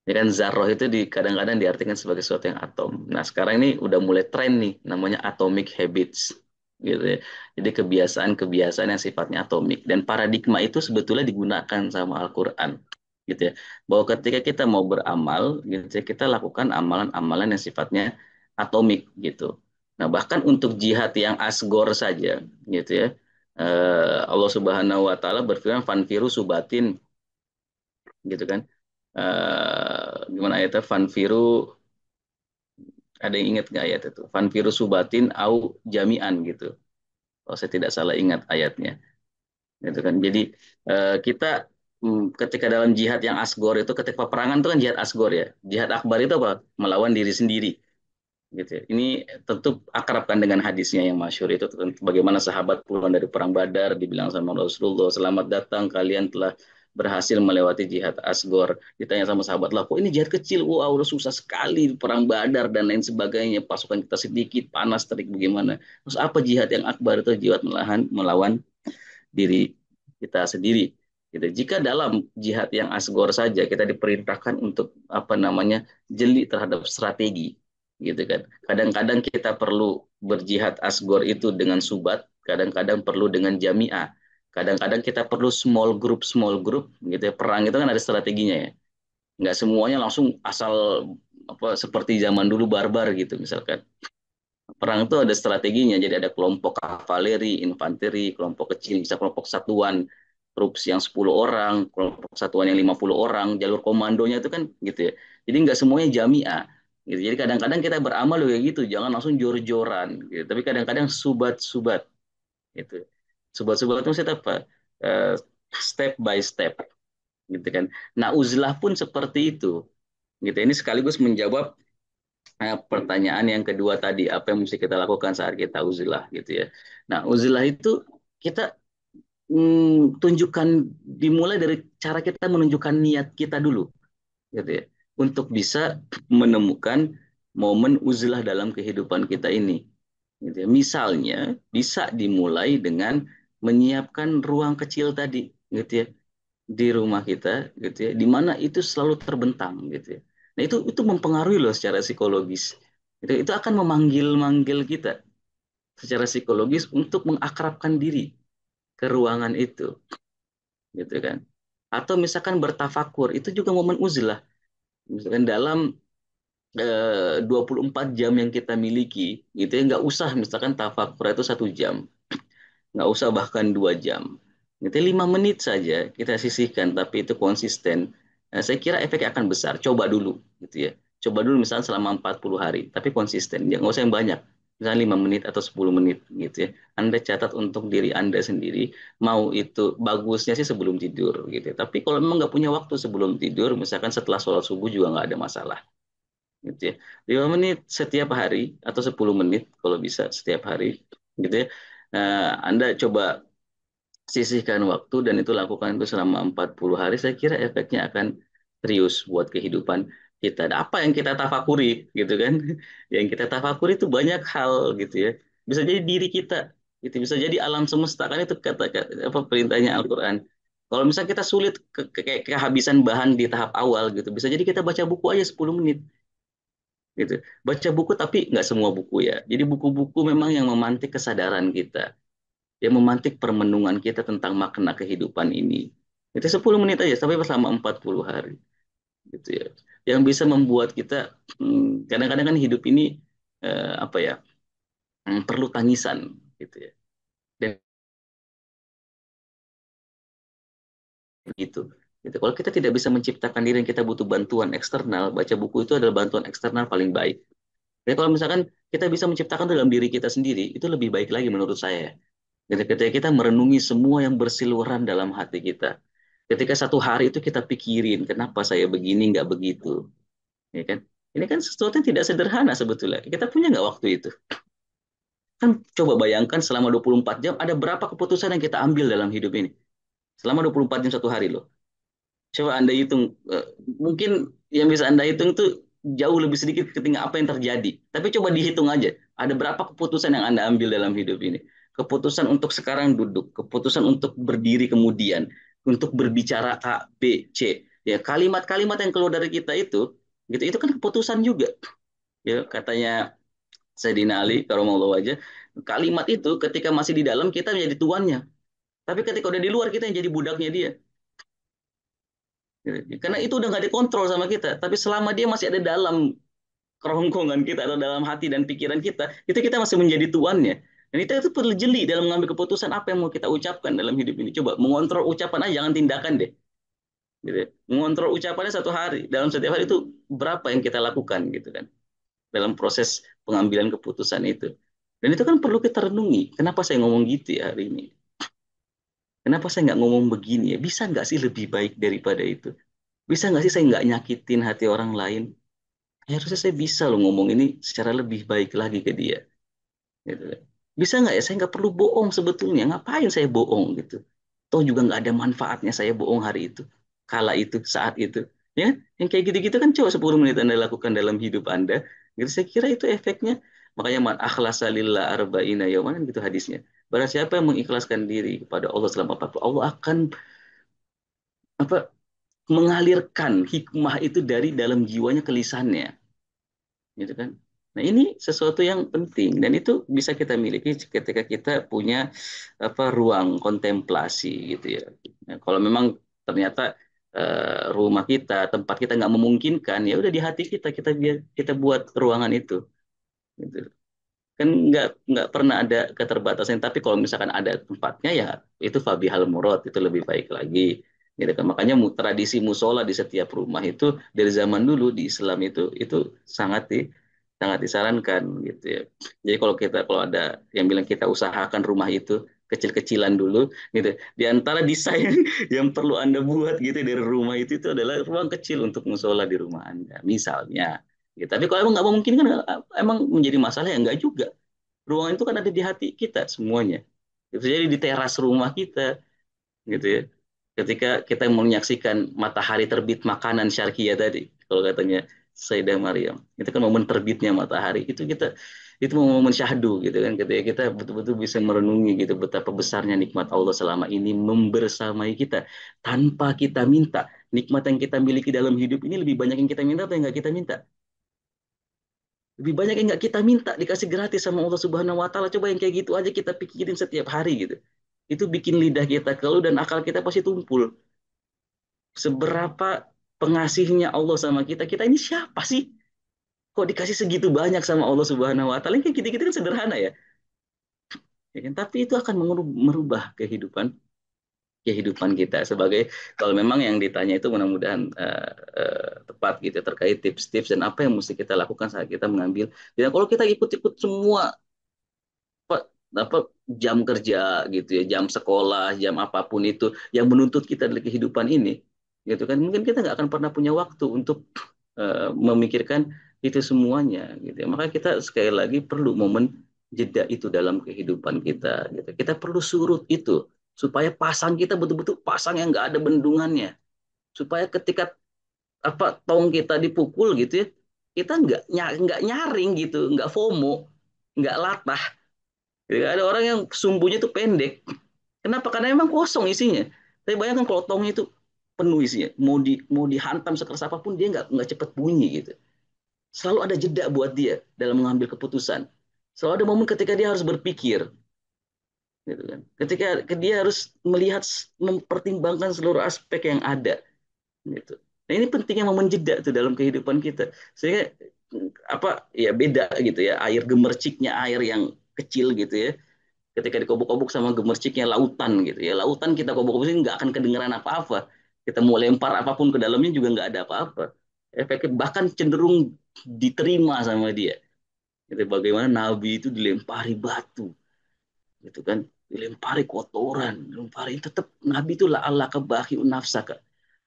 Ya kan zarroh itu kadang-kadang diartikan sebagai sesuatu yang atom. Nah sekarang ini udah mulai tren nih namanya atomic habits gitu ya. Jadi kebiasaan-kebiasaan yang sifatnya atomik dan paradigma itu sebetulnya digunakan sama Al-Qur'an gitu ya. Bahwa ketika kita mau beramal gitu ya, kita lakukan amalan-amalan yang sifatnya atomik gitu. Nah bahkan untuk jihad yang asgor saja gitu ya. Allah Subhanahu wa taala berfirman fanfiru subatin gitu kan. Gimana ayatnya fanfiru ada yang ingat nggak ayat itu fanfiru subatin au jami'an gitu kalau saya tidak salah ingat ayatnya gitu kan jadi kita ketika dalam jihad yang asgor itu ketika peperangan itu kan jihad asgor ya jihad akbar itu apa melawan diri sendiri gitu ya. Ini tentu akrabkan dengan hadisnya yang masyhur itu tentang bagaimana sahabat pulang dari perang Badar dibilang sama Rasulullah, "Selamat datang, kalian telah berhasil melewati jihad asgor." Ditanya sama sahabat lah, "Kok ini jihad kecil? Wah, udah susah sekali perang Badar dan lain sebagainya. Pasukan kita sedikit, panas terik bagaimana?" Terus apa jihad yang akbar itu jihad melawan diri kita sendiri. Gitu. Jika dalam jihad yang asgor saja kita diperintahkan untuk apa namanya jeli terhadap strategi, gitu kan. Kadang-kadang kita perlu berjihad asgor itu dengan subat, kadang-kadang perlu dengan jamiah, kadang-kadang kita perlu small group, gitu ya. Perang itu kan ada strateginya ya. Nggak semuanya langsung asal seperti zaman dulu barbar gitu misalkan. Perang itu ada strateginya, jadi ada kelompok kavaleri, infanteri, kelompok kecil, bisa kelompok satuan, troops yang 10 orang, kelompok satuan yang 50 orang, jalur komandonya itu kan gitu ya. Jadi nggak semuanya jamiah. Gitu. Jadi kadang-kadang kita beramal kayak gitu, jangan langsung jor-joran. Gitu. Tapi kadang-kadang subat-subat. Gitu. Subat-subat itu maksudnya apa? Eh, Step by step. Gitu kan. Nah uzlah pun seperti itu. Gitu. Ini sekaligus menjawab pertanyaan yang kedua tadi, apa yang mesti kita lakukan saat kita uzilah gitu ya. Nah, uzilah itu kita tunjukkan dimulai dari cara kita menunjukkan niat kita dulu gitu ya. Untuk bisa menemukan momen uzilah dalam kehidupan kita ini. Gitu ya. Misalnya bisa dimulai dengan menyiapkan ruang kecil tadi gitu ya di rumah kita gitu ya di mana itu selalu terbentang gitu ya. Nah itu mempengaruhi loh secara psikologis. Itu akan memanggil-manggil kita secara psikologis untuk mengakrabkan diri ke ruangan itu gitu kan. Atau misalkan bertafakur itu juga momen uzlah. Misalkan dalam 24 jam yang kita miliki gitu ya nggak usah misalkan tafakur itu 1 jam, nggak usah bahkan 2 jam. Itu 5 menit saja kita sisihkan, tapi itu konsisten. Nah, saya kira efeknya akan besar. Coba dulu, gitu ya. Coba dulu misalnya selama 40 hari, tapi konsisten. Jangan usah yang banyak. Misalnya 5 menit atau 10 menit, gitu ya. Anda catat untuk diri Anda sendiri, mau itu bagusnya sih sebelum tidur, gitu ya. Tapi kalau memang nggak punya waktu sebelum tidur, misalkan setelah sholat subuh juga nggak ada masalah. Gitu ya. 5 menit setiap hari, atau 10 menit kalau bisa setiap hari, gitu ya. Anda coba sisihkan waktu dan itu lakukan itu selama 40 hari, saya kira efeknya akan serius buat kehidupan kita. Dan apa yang kita tafakuri gitu kan? Yang kita tafakuri itu banyak hal gitu ya. Bisa jadi diri kita, gitu. Bisa jadi alam semesta kan itu apa perintahnya Al-Qur'an. Kalau misalnya kita sulit kayak kehabisan bahan di tahap awal gitu, bisa jadi kita baca buku aja 10 menit gitu. Baca buku tapi nggak semua buku ya. Jadi buku-buku memang yang memantik kesadaran kita, yang memantik permenungan kita tentang makna kehidupan ini. Itu 10 menit aja sampai selama 40 hari gitu ya. Yang bisa membuat kita kadang-kadang kan hidup ini apa ya? Perlu tangisan gitu ya. Dan begitu. Gitu. Kalau kita tidak bisa menciptakan diri dan kita butuh bantuan eksternal, baca buku itu adalah bantuan eksternal paling baik. Jadi kalau misalkan kita bisa menciptakan dalam diri kita sendiri, itu lebih baik lagi menurut saya. Ketika kita merenungi semua yang bersiluran dalam hati kita. Ketika satu hari itu kita pikirin, kenapa saya begini, nggak begitu. Ya kan? Ini kan sesuatu yang tidak sederhana sebetulnya. Kita punya nggak waktu itu? Kan coba bayangkan selama 24 jam, ada berapa keputusan yang kita ambil dalam hidup ini? Selama 24 jam satu hari loh. Coba Anda hitung, mungkin yang bisa Anda hitung itu jauh lebih sedikit ketika apa yang terjadi. Tapi coba dihitung aja, ada berapa keputusan yang Anda ambil dalam hidup ini. Keputusan untuk sekarang duduk, keputusan untuk berdiri kemudian, untuk berbicara A, B, C. Ya, kalimat-kalimat yang keluar dari kita itu kan keputusan juga. Ya, katanya Sayyidina Ali, karomahullah wajah, kalimat itu ketika masih di dalam kita menjadi tuannya. Tapi ketika udah di luar kita yang jadi budaknya dia. Karena itu udah nggak dikontrol sama kita. Tapi selama dia masih ada dalam kerongkongan kita atau dalam hati dan pikiran kita, itu kita masih menjadi tuannya. Dan itu perlu jeli dalam mengambil keputusan apa yang mau kita ucapkan dalam hidup ini. Coba mengontrol ucapan aja, jangan tindakan deh. Gitu. Mengontrol ucapannya satu hari. Dalam setiap hari itu berapa yang kita lakukan gitu kan. Dalam proses pengambilan keputusan itu. Dan itu kan perlu kita renungi. Kenapa saya ngomong gitu ya hari ini? Kenapa saya nggak ngomong begini ya? Bisa nggak sih lebih baik daripada itu? Bisa nggak sih saya nggak nyakitin hati orang lain? Harusnya saya bisa loh ngomong ini secara lebih baik lagi ke dia. Gitu kan. Bisa nggak ya? Saya nggak perlu bohong sebetulnya. Ngapain saya bohong gitu? Toh juga nggak ada manfaatnya saya bohong hari itu. Kala itu, saat itu. Ya, yang kayak gitu-gitu kan coba 10 menit Anda lakukan dalam hidup Anda. Gitu, saya kira itu efeknya. Makanya man akhlasa lillah arba'ina yauman kan gitu hadisnya. Barang siapa yang mengikhlaskan diri kepada Allah selama 40, Allah akan apa mengalirkan hikmah itu dari dalam jiwanya ke lisannya. Gitu kan. Nah, ini sesuatu yang penting dan itu bisa kita miliki ketika kita punya apa ruang kontemplasi gitu ya. Nah, kalau memang ternyata rumah kita, tempat kita nggak memungkinkan, ya udah di hati kita, kita buat ruangan itu, gitu. Kan nggak pernah ada keterbatasan, tapi kalau misalkan ada tempatnya, ya itu fabihal murad, itu lebih baik lagi, gitu kan. Makanya tradisi musola di setiap rumah itu dari zaman dulu di Islam itu sangat disarankan, gitu ya. Jadi kalau ada yang bilang kita usahakan rumah itu kecil-kecilan dulu, gitu, di antara desain yang perlu Anda buat, gitu, dari rumah itu adalah ruang kecil untuk musola di rumah Anda misalnya, gitu. Tapi kalau emang nggak memungkinkan, emang menjadi masalah, ya enggak juga. Ruangan itu kan ada di hati kita semuanya. Itu jadi di teras rumah kita, gitu ya. Ketika kita menyaksikan matahari terbit, makanan syarqiyah tadi, kalau katanya Sayyidah Maryam, itu kan momen terbitnya matahari. Itu momen syahdu, gitu kan. Ketika kita betul-betul bisa merenungi, gitu, betapa besarnya nikmat Allah selama ini membersamai kita tanpa kita minta. Nikmat yang kita miliki dalam hidup ini lebih banyak yang kita minta atau yang nggak kita minta? Lebih banyak yang nggak kita minta, dikasih gratis sama Allah Subhanahu Wa Taala. Coba yang kayak gitu aja kita pikirin setiap hari, gitu. Itu bikin lidah kita keluh dan akal kita pasti tumpul. Seberapa pengasihnya Allah sama kita? Kita ini siapa sih? Kok dikasih segitu banyak sama Allah Subhanahu Wa Taala? Kayak gitu-gitu kan sederhana ya, ya kan? Tapi itu akan merubah kehidupan kita sebagai, kalau memang yang ditanya itu mudah-mudahan tepat, gitu, terkait tips-tips dan apa yang mesti kita lakukan saat kita mengambil. Dan kalau kita ikut-ikut semua apa, apa jam kerja, gitu ya, jam sekolah, jam apapun itu yang menuntut kita dari kehidupan ini, gitu kan, mungkin kita nggak akan pernah punya waktu untuk memikirkan itu semuanya, gitu ya. Maka kita sekali lagi perlu momen jeda itu dalam kehidupan kita, gitu. Kita perlu surut itu supaya pasang kita betul-betul pasang yang nggak ada bendungannya, supaya ketika tong kita dipukul, gitu ya, kita nggak nyaring, gitu, nggak FOMO, nggak latah. Ya, ada orang yang sumbunya itu pendek. Kenapa? Karena emang kosong isinya. Tapi bayangkan kalau tongnya itu penuh isinya, mau dihantam sekeras apapun dia nggak cepat bunyi, gitu. Selalu ada jeda buat dia dalam mengambil keputusan. Selalu ada momen ketika dia harus berpikir, gitu kan. Ketika dia harus melihat, mempertimbangkan seluruh aspek yang ada, gitu. Nah, ini pentingnya momen jeda tuh dalam kehidupan kita. Sehingga ya beda, gitu ya, air gemerciknya air yang kecil, gitu ya, ketika dikobok-kobok sama gemerciknya lautan, gitu ya, lautan kita kobok-kobok ini nggak akan kedengeran apa-apa, kita mau lempar apapun ke dalamnya juga nggak ada apa-apa, efeknya bahkan cenderung diterima sama dia, gitu. Bagaimana Nabi itu dilempari batu, gitu kan, dilempari kotoran, dilempari, tetap Nabi itu la Allah kebahi nafsaka.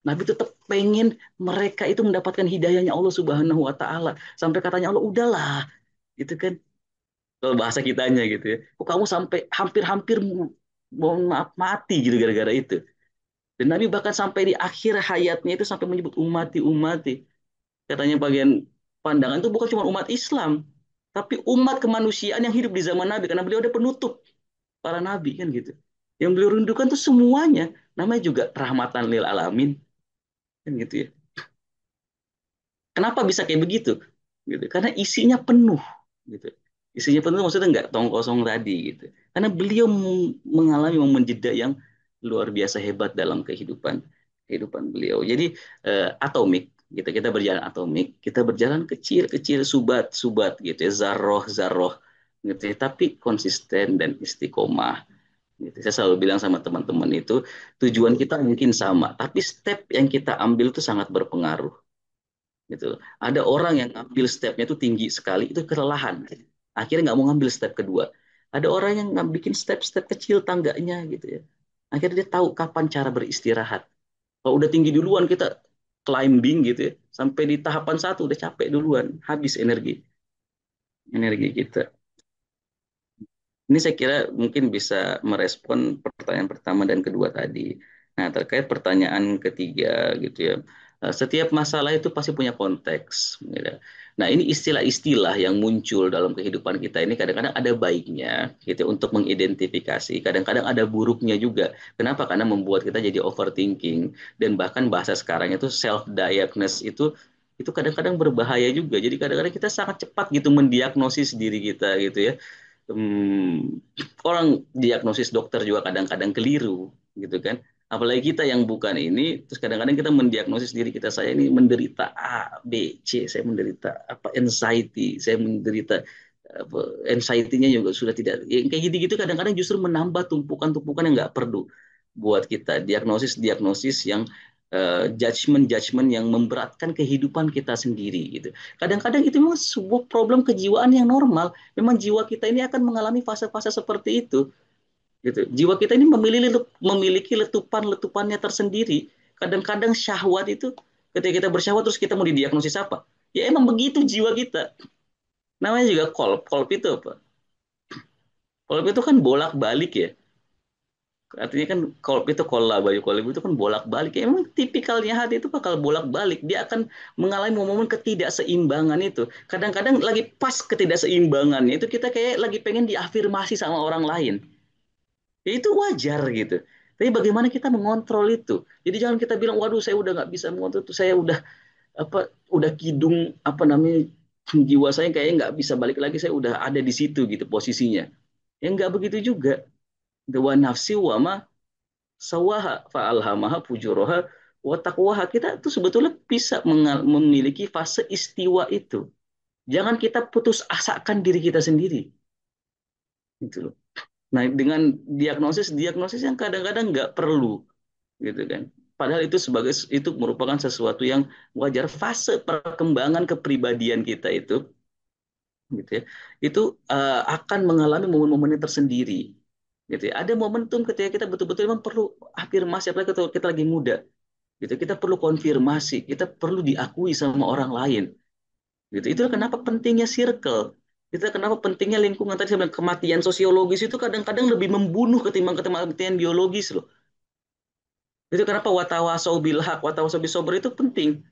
Nabi tetap pengen mereka itu mendapatkan hidayahnya Allah Subhanahu Wa Taala, sampai katanya Allah, udahlah, gitu kan, kalau bahasa kitanya, gitu ya, kok kamu sampai hampir-hampir mohon maaf mati, gitu, gara-gara itu. Dan Nabi bahkan sampai di akhir hayatnya itu sampai menyebut umati umati, katanya bagian pandangan itu bukan cuma umat Islam, tapi umat kemanusiaan yang hidup di zaman Nabi, karena beliau ada penutup para nabi, kan, gitu. Yang beliau rindukan tuh semuanya, namanya juga rahmatan lil alamin, kan, gitu ya. Kenapa bisa kayak begitu? Gitu. Karena isinya penuh, gitu. Isinya penuh maksudnya nggak tong kosong tadi, gitu. Karena beliau mengalami momen jeda yang luar biasa hebat dalam kehidupan kehidupan beliau. Jadi atomik, gitu. Kita berjalan atomik, kita berjalan kecil-kecil, subat-subat, gitu ya, zarroh-zarroh, gitu ya. Tapi konsisten dan istiqomah. Gitu. Saya selalu bilang sama teman-teman itu, tujuan kita mungkin sama, tapi step yang kita ambil itu sangat berpengaruh, gitu. Ada orang yang ambil stepnya itu tinggi sekali, itu kelelahan, akhirnya nggak mau ngambil step kedua. Ada orang yang nggak bikin step-step kecil tangganya, gitu ya, akhirnya dia tahu kapan cara beristirahat. Kalau udah tinggi duluan kita climbing, gitu ya, sampai di tahapan satu udah capek duluan, habis energi energi kita. Ini saya kira mungkin bisa merespon pertanyaan pertama dan kedua tadi. Nah, terkait pertanyaan ketiga, gitu ya. Setiap masalah itu pasti punya konteks, gitu. Nah, ini istilah-istilah yang muncul dalam kehidupan kita ini kadang-kadang ada baiknya, gitu, untuk mengidentifikasi. Kadang-kadang ada buruknya juga. Kenapa? Karena membuat kita jadi overthinking, dan bahkan bahasa sekarang itu self diagnose itu kadang-kadang berbahaya juga. Jadi kadang-kadang kita sangat cepat, gitu, mendiagnosis diri kita, gitu ya. Orang diagnosis dokter juga kadang-kadang keliru, gitu kan. Apalagi kita yang bukan ini, terus kadang-kadang kita mendiagnosis diri kita, saya ini menderita A, B, C, saya menderita apa anxiety, saya menderita apa, anxiety-nya juga sudah tidak, ya, kayak gitu-gitu kadang-kadang justru menambah tumpukan-tumpukan yang nggak perlu buat kita, diagnosis-diagnosis yang judgment-judgment yang memberatkan kehidupan kita sendiri gitu. Kadang-kadang itu memang sebuah problem kejiwaan yang normal. Memang jiwa kita ini akan mengalami fase-fase seperti itu gitu. Jiwa kita ini memiliki letupan-letupannya tersendiri. Kadang-kadang syahwat itu ketika kita bersyahwat terus kita mau didiagnosis apa? Ya emang begitu jiwa kita. Namanya juga kolb. Kolb itu apa? Kolb itu kan bolak-balik ya. Artinya kan kolb itu kola baju kolb itu kan bolak-balik. Ya, emang tipikalnya hati itu bakal bolak-balik. Dia akan mengalami momen-momen ketidakseimbangan itu. Kadang-kadang lagi pas ketidakseimbangannya itu kita kayak lagi pengen diafirmasi sama orang lain. Ya itu wajar gitu. Tapi bagaimana kita mengontrol itu? Jadi jangan kita bilang, waduh saya udah nggak bisa mengontrol itu, saya apa udah kidung apa namanya jiwa saya kayaknya nggak bisa balik lagi, saya udah ada di situ gitu posisinya. Ya nggak begitu juga. Dewa nafsi wama sawaha fa'alhamaha fujuraha wa taqwaha. Kita tuh sebetulnya bisa memiliki fase istiwa itu. Jangan kita putus asakan diri kita sendiri. Gitu loh. Nah, dengan diagnosis yang kadang-kadang nggak perlu, gitu kan. Padahal itu merupakan sesuatu yang wajar, fase perkembangan kepribadian kita itu, gitu ya. Itu akan mengalami momen-momennya tersendiri, gitu ya. Ada momentum ketika kita betul-betul memang perlu afirmasi, apalagi ketika kita lagi muda, gitu. Kita perlu konfirmasi, kita perlu diakui sama orang lain, gitu. Itu kenapa pentingnya circle. Itu kenapa pentingnya lingkungan. Tadi saya bilang kematian sosiologis itu kadang-kadang lebih membunuh ketimbang kematian biologis loh. Itu kenapa watawasau bil haq, watawasau bis sabr itu penting,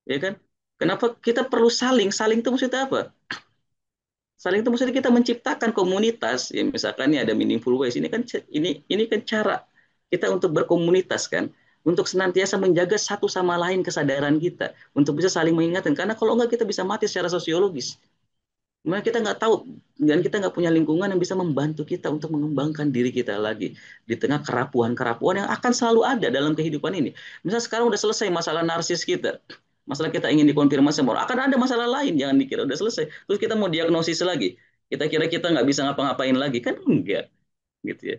ya kan? Kenapa kita perlu saling? Saling itu maksudnya apa? Saling itu maksudnya kita menciptakan komunitas. Ya misalkan ini ada meaningful ways. Ini kan cara kita untuk berkomunitas kan, untuk senantiasa menjaga satu sama lain kesadaran kita, untuk bisa saling mengingatkan. Karena kalau enggak kita bisa mati secara sosiologis. Karena kita nggak tahu dan kita nggak punya lingkungan yang bisa membantu kita untuk mengembangkan diri kita lagi di tengah kerapuhan-kerapuhan yang akan selalu ada dalam kehidupan ini. Misal sekarang udah selesai masalah narsis kita, masalah kita ingin dikonfirmasi sama orang, akan ada masalah lain, jangan dikira udah selesai. Terus kita mau diagnosis lagi, kita kira kita nggak bisa ngapa-ngapain lagi, kan enggak, gitu ya.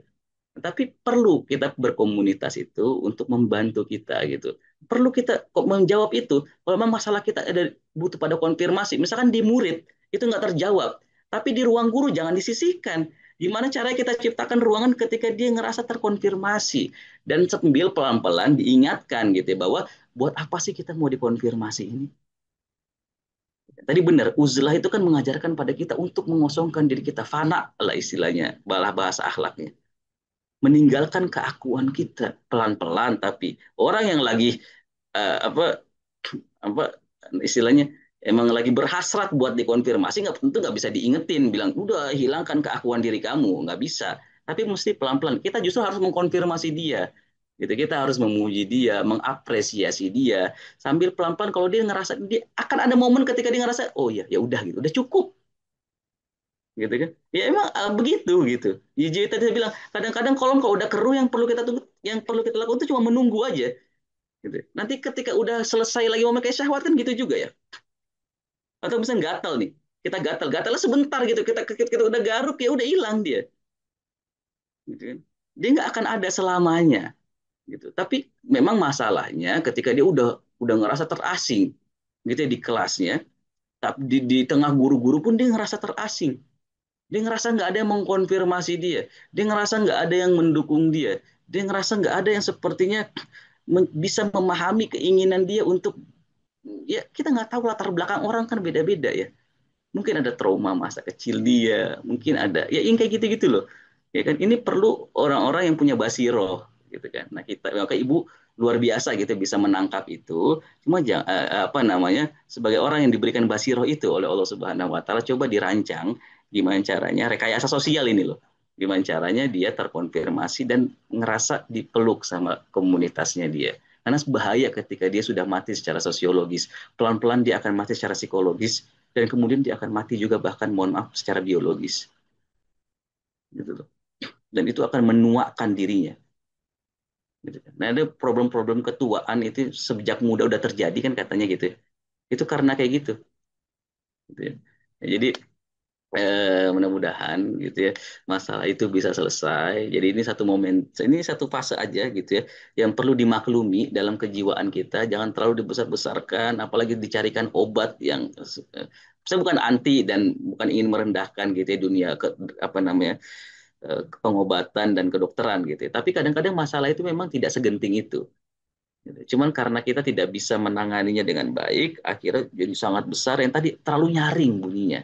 Tapi perlu kita berkomunitas itu untuk membantu kita gitu. Perlu kita kok menjawab itu. Kalau memang masalah kita ada butuh pada konfirmasi, misalkan di murid itu nggak terjawab, tapi di ruang guru jangan disisihkan. Gimana caranya kita ciptakan ruangan ketika dia ngerasa terkonfirmasi dan sambil pelan-pelan diingatkan gitu ya, bahwa buat apa sih kita mau dikonfirmasi ini? Tadi benar, uzlah itu kan mengajarkan pada kita untuk mengosongkan diri kita, fana lah istilahnya, balah bahasa akhlaknya, meninggalkan keakuan kita pelan-pelan. Tapi orang yang lagi apa apa istilahnya emang lagi berhasrat buat dikonfirmasi, nggak tentu nggak bisa diingetin bilang udah hilangkan keakuan diri kamu, nggak bisa. Tapi mesti pelan-pelan kita justru harus mengkonfirmasi dia gitu. Kita harus memuji dia, mengapresiasi dia sambil pelan-pelan. Kalau dia ngerasa, dia akan ada momen ketika dia ngerasa oh ya ya udah gitu, udah cukup gitu kan. Ya emang begitu gitu. YJ tadi saya bilang kadang-kadang kolom kalau udah keruh, yang perlu kita tunggu, yang perlu kita lakukan itu cuma menunggu aja gitu. Nanti ketika udah selesai lagi momen kayak syahwat kan gitu juga ya. Atau misalnya gatal nih, kita gatalnya sebentar gitu, kita udah garuk ya udah hilang dia gitu kan. Dia nggak akan ada selamanya gitu. Tapi memang masalahnya ketika dia udah ngerasa terasing gitu ya di kelasnya, tapi di tengah guru-guru pun dia ngerasa terasing. Dia ngerasa nggak ada yang mengkonfirmasi dia. Dia ngerasa nggak ada yang mendukung dia. Dia ngerasa nggak ada yang sepertinya bisa memahami keinginan dia untuk, ya kita nggak tahu latar belakang orang kan beda-beda ya. Mungkin ada trauma masa kecil dia, mungkin ada ya yang kayak gitu-gitu loh. Ya kan ini perlu orang-orang yang punya basiroh gitu kan. Nah kita kayak ibu luar biasa gitu bisa menangkap itu. Cuma apa namanya, sebagai orang yang diberikan basiroh itu oleh Allah Subhanahu Wa Taala, coba dirancang gimana caranya rekayasa sosial ini loh. Gimana caranya dia terkonfirmasi dan ngerasa dipeluk sama komunitasnya dia. Karena bahaya ketika dia sudah mati secara sosiologis. Pelan-pelan dia akan mati secara psikologis, dan kemudian dia akan mati juga bahkan mohon maaf secara biologis gitu loh. Dan itu akan menuakan dirinya Gitu kan. Nah, ada problem-problem ketuaan itu sejak muda udah terjadi kan katanya gitu ya. Itu karena kayak gitu. Gitu ya. Ya, jadi mudah-mudahan gitu ya masalah itu bisa selesai. Jadi ini satu momen, ini satu fase aja gitu ya yang perlu dimaklumi dalam kejiwaan kita. Jangan terlalu dibesar-besarkan, apalagi dicarikan obat yang saya bukan anti dan bukan ingin merendahkan gitu ya dunia apa namanya pengobatan dan kedokteran gitu ya. Tapi kadang-kadang masalah itu memang tidak segenting itu. Gitu. Cuman karena kita tidak bisa menanganinya dengan baik, akhirnya jadi sangat besar yang tadi terlalu nyaring bunyinya.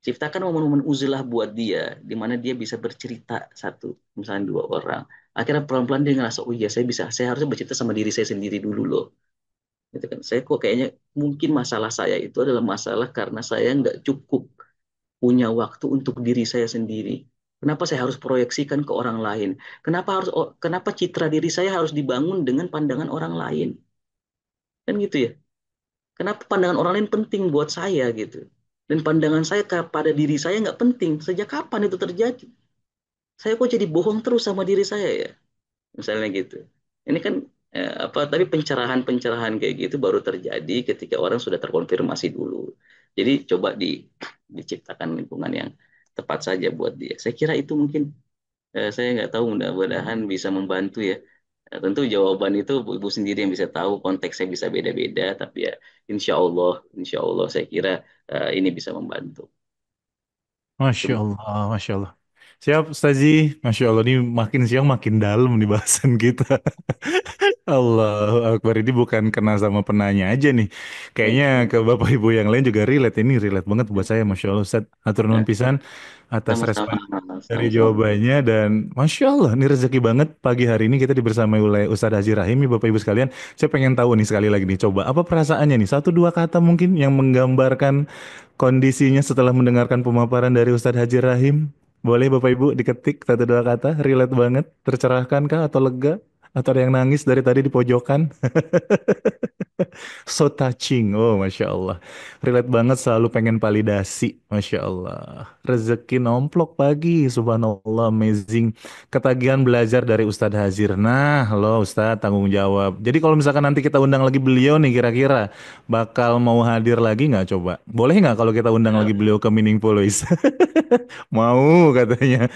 Ciptakan momen-momen uzlah buat dia, di mana dia bisa bercerita satu, misalnya dua orang. Akhirnya pelan-pelan dia ngerasa, oh iya saya harusnya bercerita sama diri saya sendiri dulu loh. Gitu kan. Saya kok kayaknya mungkin masalah saya itu adalah masalah karena saya nggak cukup punya waktu untuk diri saya sendiri. Kenapa saya harus proyeksikan ke orang lain? Kenapa citra diri saya harus dibangun dengan pandangan orang lain? Kan gitu ya. Kenapa pandangan orang lain penting buat saya gitu? Dan pandangan saya pada diri saya nggak penting. Sejak kapan itu terjadi? Saya kok jadi bohong terus sama diri saya ya? Misalnya gitu. Ini kan apa? Tapi pencerahan-pencerahan kayak gitu baru terjadi ketika orang sudah terkonfirmasi dulu. Jadi coba diciptakan lingkungan yang tepat saja buat dia. Saya kira itu mungkin saya nggak tahu mudah-mudahan bisa membantu ya. Tentu jawaban itu ibu sendiri yang bisa tahu konteksnya bisa beda-beda, tapi ya insya Allah saya kira ini bisa membantu. Masya Itu. Allah, Masya Allah. Siap, Ustazi. Masya Allah, ini makin siang makin dalam nih bahasan kita. Allahu Akbar, ini bukan kena sama penanya aja nih. Kayaknya Ya, ke Bapak Ibu yang lain juga relate. Ini relate banget buat saya, Masya Allah. Ustaz, atur nuhun ya. pisan atas Sama-sama, respon dari sama-sama. jawabannya. Dan Masya Allah, ini rezeki banget pagi hari ini kita dibersamai oleh Ustadz Haji Rahim. Nih, Bapak Ibu sekalian, saya pengen tahu nih sekali lagi nih, coba apa perasaannya nih? Satu dua kata mungkin yang menggambarkan kondisinya setelah mendengarkan pemaparan dari Ustadz Haji Rahim. Boleh Bapak Ibu diketik satu dua kata, relate banget, tercerahkan kah atau lega? Atau ada yang nangis dari tadi di pojokan? So touching, oh Masya Allah. Relate banget, selalu pengen validasi, Masya Allah. Rezeki nomplok pagi, subhanallah, amazing. Ketagihan belajar dari Ustadz Hazir. Nah, lo Ustadz tanggung jawab. Jadi kalau misalkan nanti kita undang lagi beliau nih, kira-kira bakal mau hadir lagi nggak coba? Boleh nggak kalau kita undang Ya, lagi beliau ke Meaningful Ways? Mau katanya.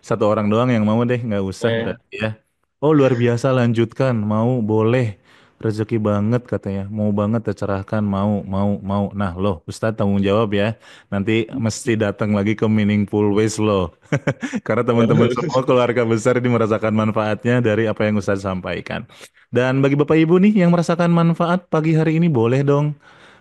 Satu orang doang yang mau deh, nggak usah eh, berarti ya. Oh luar biasa, lanjutkan, mau boleh. Rezeki banget katanya, mau banget tercerahkan, mau. Nah loh, Ustadz tanggung jawab ya. Nanti mesti datang lagi ke Meaningful Ways loh. Karena teman-teman semua keluarga besar ini merasakan manfaatnya dari apa yang Ustadz sampaikan. Dan bagi Bapak Ibu nih yang merasakan manfaat pagi hari ini boleh dong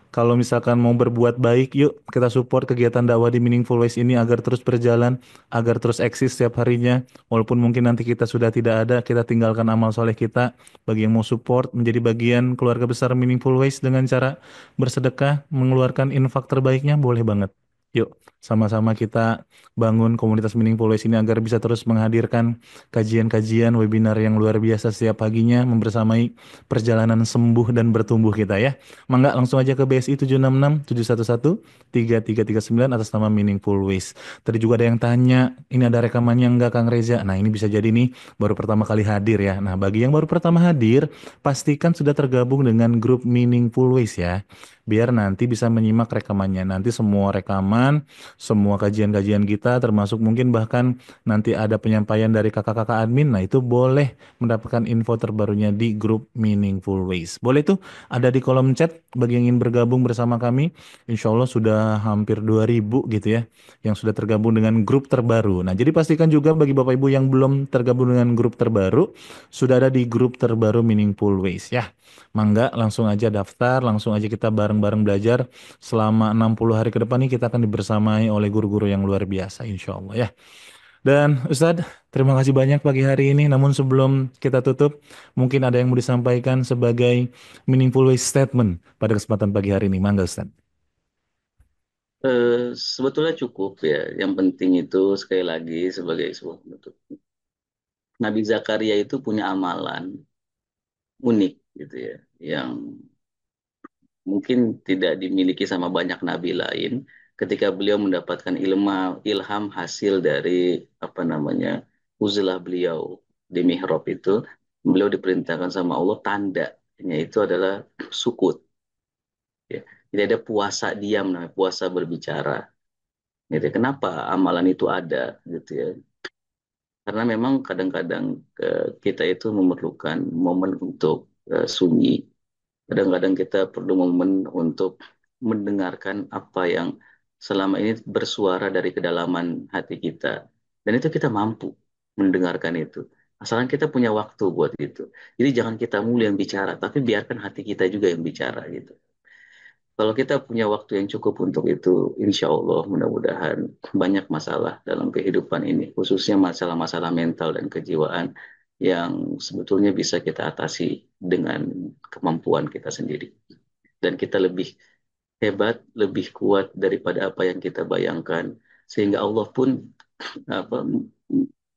kalau misalkan mau berbuat baik, yuk kita support kegiatan dakwah di Meaningful Ways ini agar terus berjalan, agar terus eksis setiap harinya. Walaupun mungkin nanti kita sudah tidak ada, kita tinggalkan amal soleh kita. Bagi yang mau support menjadi bagian keluarga besar Meaningful Ways dengan cara bersedekah, mengeluarkan infak terbaiknya, boleh banget. Yuk, sama-sama kita bangun komunitas Meaningful Ways ini agar bisa terus menghadirkan kajian-kajian, webinar yang luar biasa setiap paginya, membersamai perjalanan sembuh dan bertumbuh kita ya. Mangga langsung aja ke BSI 766 711 3339 atas nama Meaningful Ways. Tadi juga ada yang tanya, ini ada rekamannya enggak Kang Reza? Nah ini bisa jadi nih baru pertama kali hadir ya. Nah bagi yang baru pertama hadir, pastikan sudah tergabung dengan grup Meaningful Ways ya. Biar nanti bisa menyimak rekamannya. Nanti semua rekaman, semua kajian-kajian kita termasuk mungkin bahkan nanti ada penyampaian dari kakak-kakak admin. Nah itu boleh mendapatkan info terbarunya di grup Meaningful Ways. Boleh tuh ada di kolom chat bagi yang ingin bergabung bersama kami. Insya Allah sudah hampir 2000 gitu ya yang sudah tergabung dengan grup terbaru. Nah, jadi pastikan juga bagi Bapak Ibu yang belum tergabung dengan grup terbaru sudah ada di grup terbaru Meaningful Ways ya. Mangga langsung aja daftar, langsung aja kita bareng-bareng belajar selama 60 hari ke depan ini kita akan dibersamai oleh guru-guru yang luar biasa insya Allah ya. Dan Ustadz, terima kasih banyak pagi hari ini. Namun sebelum kita tutup, mungkin ada yang mau disampaikan sebagai meaningful way statement pada kesempatan pagi hari ini. Mangga Ustadz. sebetulnya cukup ya. Yang penting itu sekali lagi sebagai sebuah penutup. Nabi Zakaria itu punya amalan unik gitu ya, yang mungkin tidak dimiliki sama banyak nabi lain. Ketika beliau mendapatkan ilham hasil dari apa namanya uzlah beliau di mihrab itu, beliau diperintahkan sama Allah, tandanya itu adalah sukut. Ya. Jadi ada puasa diam, namanya puasa berbicara. Gitu. Kenapa amalan itu ada? Gitu ya. Karena memang kadang-kadang kita itu memerlukan momen untuk sunyi. Kadang-kadang kita perlu momen untuk mendengarkan apa yang selama ini bersuara dari kedalaman hati kita. Dan itu kita mampu mendengarkan itu. Asalkan kita punya waktu buat itu. Jadi jangan kita mulu yang bicara, tapi biarkan hati kita juga yang bicara gitu. Kalau kita punya waktu yang cukup untuk itu, insya Allah mudah-mudahan banyak masalah dalam kehidupan ini, khususnya masalah-masalah mental dan kejiwaan yang sebetulnya bisa kita atasi dengan kemampuan kita sendiri. Dan kita lebih hebat, lebih kuat daripada apa yang kita bayangkan, sehingga Allah pun apa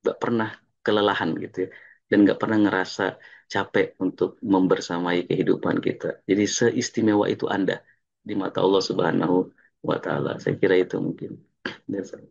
nggak pernah kelelahan gitu ya, dan nggak pernah ngerasa capek untuk membersamai kehidupan kita. Jadi seistimewa itu Anda di mata Allah Subhanahu wa Ta'ala. Saya kira itu mungkin. That's all.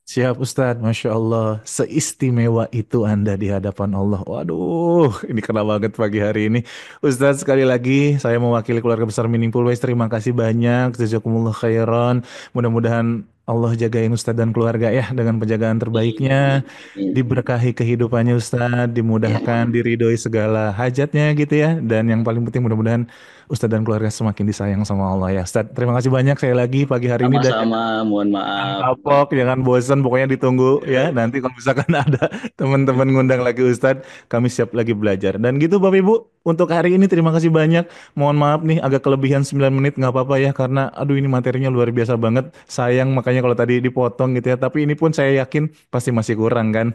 Siap Ustadz, Masya Allah. Seistimewa itu Anda di hadapan Allah. Waduh, ini kena banget pagi hari ini. Ustadz, sekali lagi saya mewakili keluarga besar Meaningful Ways. Terima kasih banyak. Jazakumullah khairan. Mudah-mudahan Allah jagain Ustadz dan keluarga ya dengan penjagaan terbaiknya. Diberkahi kehidupannya Ustadz, Ya, dimudahkan, diridhoi segala hajatnya gitu ya. Dan yang paling penting mudah-mudahan Ustadz dan keluarga semakin disayang sama Allah ya. Ustadz, terima kasih banyak sekali lagi pagi hari ini dan sama-sama. Mohon jangan maaf. kapok, jangan bosan, pokoknya ditunggu ya. Nanti kalau misalkan ada teman-teman ngundang lagi Ustadz, kami siap lagi belajar. Dan gitu Bapak Ibu, untuk hari ini terima kasih banyak. Mohon maaf nih agak kelebihan 9 menit, nggak apa-apa ya, karena aduh ini materinya luar biasa banget. Sayang makanya kalau tadi dipotong gitu ya. Tapi ini pun saya yakin pasti masih kurang kan.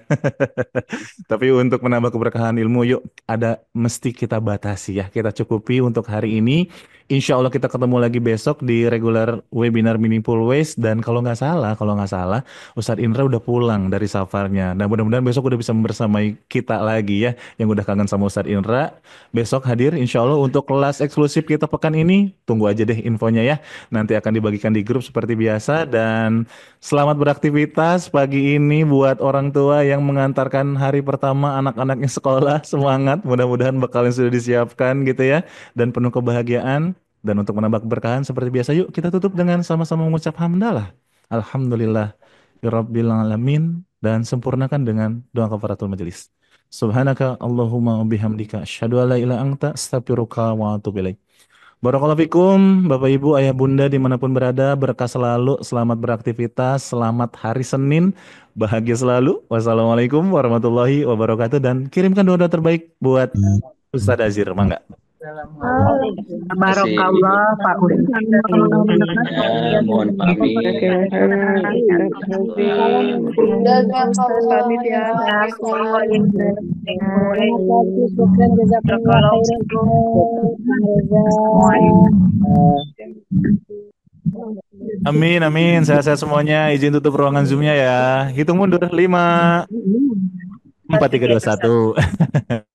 Tapi untuk menambah keberkahan ilmu, yuk ada mesti kita batasi ya. Kita cukupi untuk hari ini. Insya Allah kita ketemu lagi besok di regular webinar Meaningful Ways. Dan kalau nggak salah, Ustadz Indra udah pulang dari safarnya. Dan mudah-mudahan besok udah bisa bersamai kita lagi ya, yang udah kangen sama Ustadz Indra. Besok hadir Insya Allah untuk kelas eksklusif kita pekan ini. Tunggu aja deh infonya ya. Nanti akan dibagikan di grup seperti biasa. Dan selamat beraktivitas pagi ini buat orang tua yang mengantarkan hari pertama anak-anaknya sekolah. Semangat, mudah-mudahan bekal yang sudah disiapkan gitu ya. Dan penuh kebahagiaan. Dan untuk menambah keberkahan seperti biasa, yuk kita tutup dengan sama-sama mengucap hamdalah. Alhamdulillah, ya Rabbil Alamin. Dan sempurnakan dengan doa kafaratul majelis. Subhanaka Allahumma wa bihamdika asyhadu an la ilaha anta astaghfiruka wa atubu ilaik. Barakallahu fikum, Bapak Ibu, Ayah Bunda dimanapun berada, berkah selalu, selamat beraktivitas, selamat hari Senin, bahagia selalu. Wassalamualaikum warahmatullahi wabarakatuh. Dan kirimkan doa-doa terbaik buat Ustadz Azir, mangga. Barakallah Pak Ustaz. mohon pamit. Pamit ya. Amin, amin. Sehat-sehat semuanya. Izin tutup ruangan Zoom-nya ya. Hitung mundur. 5, 4, 3, 2, 1.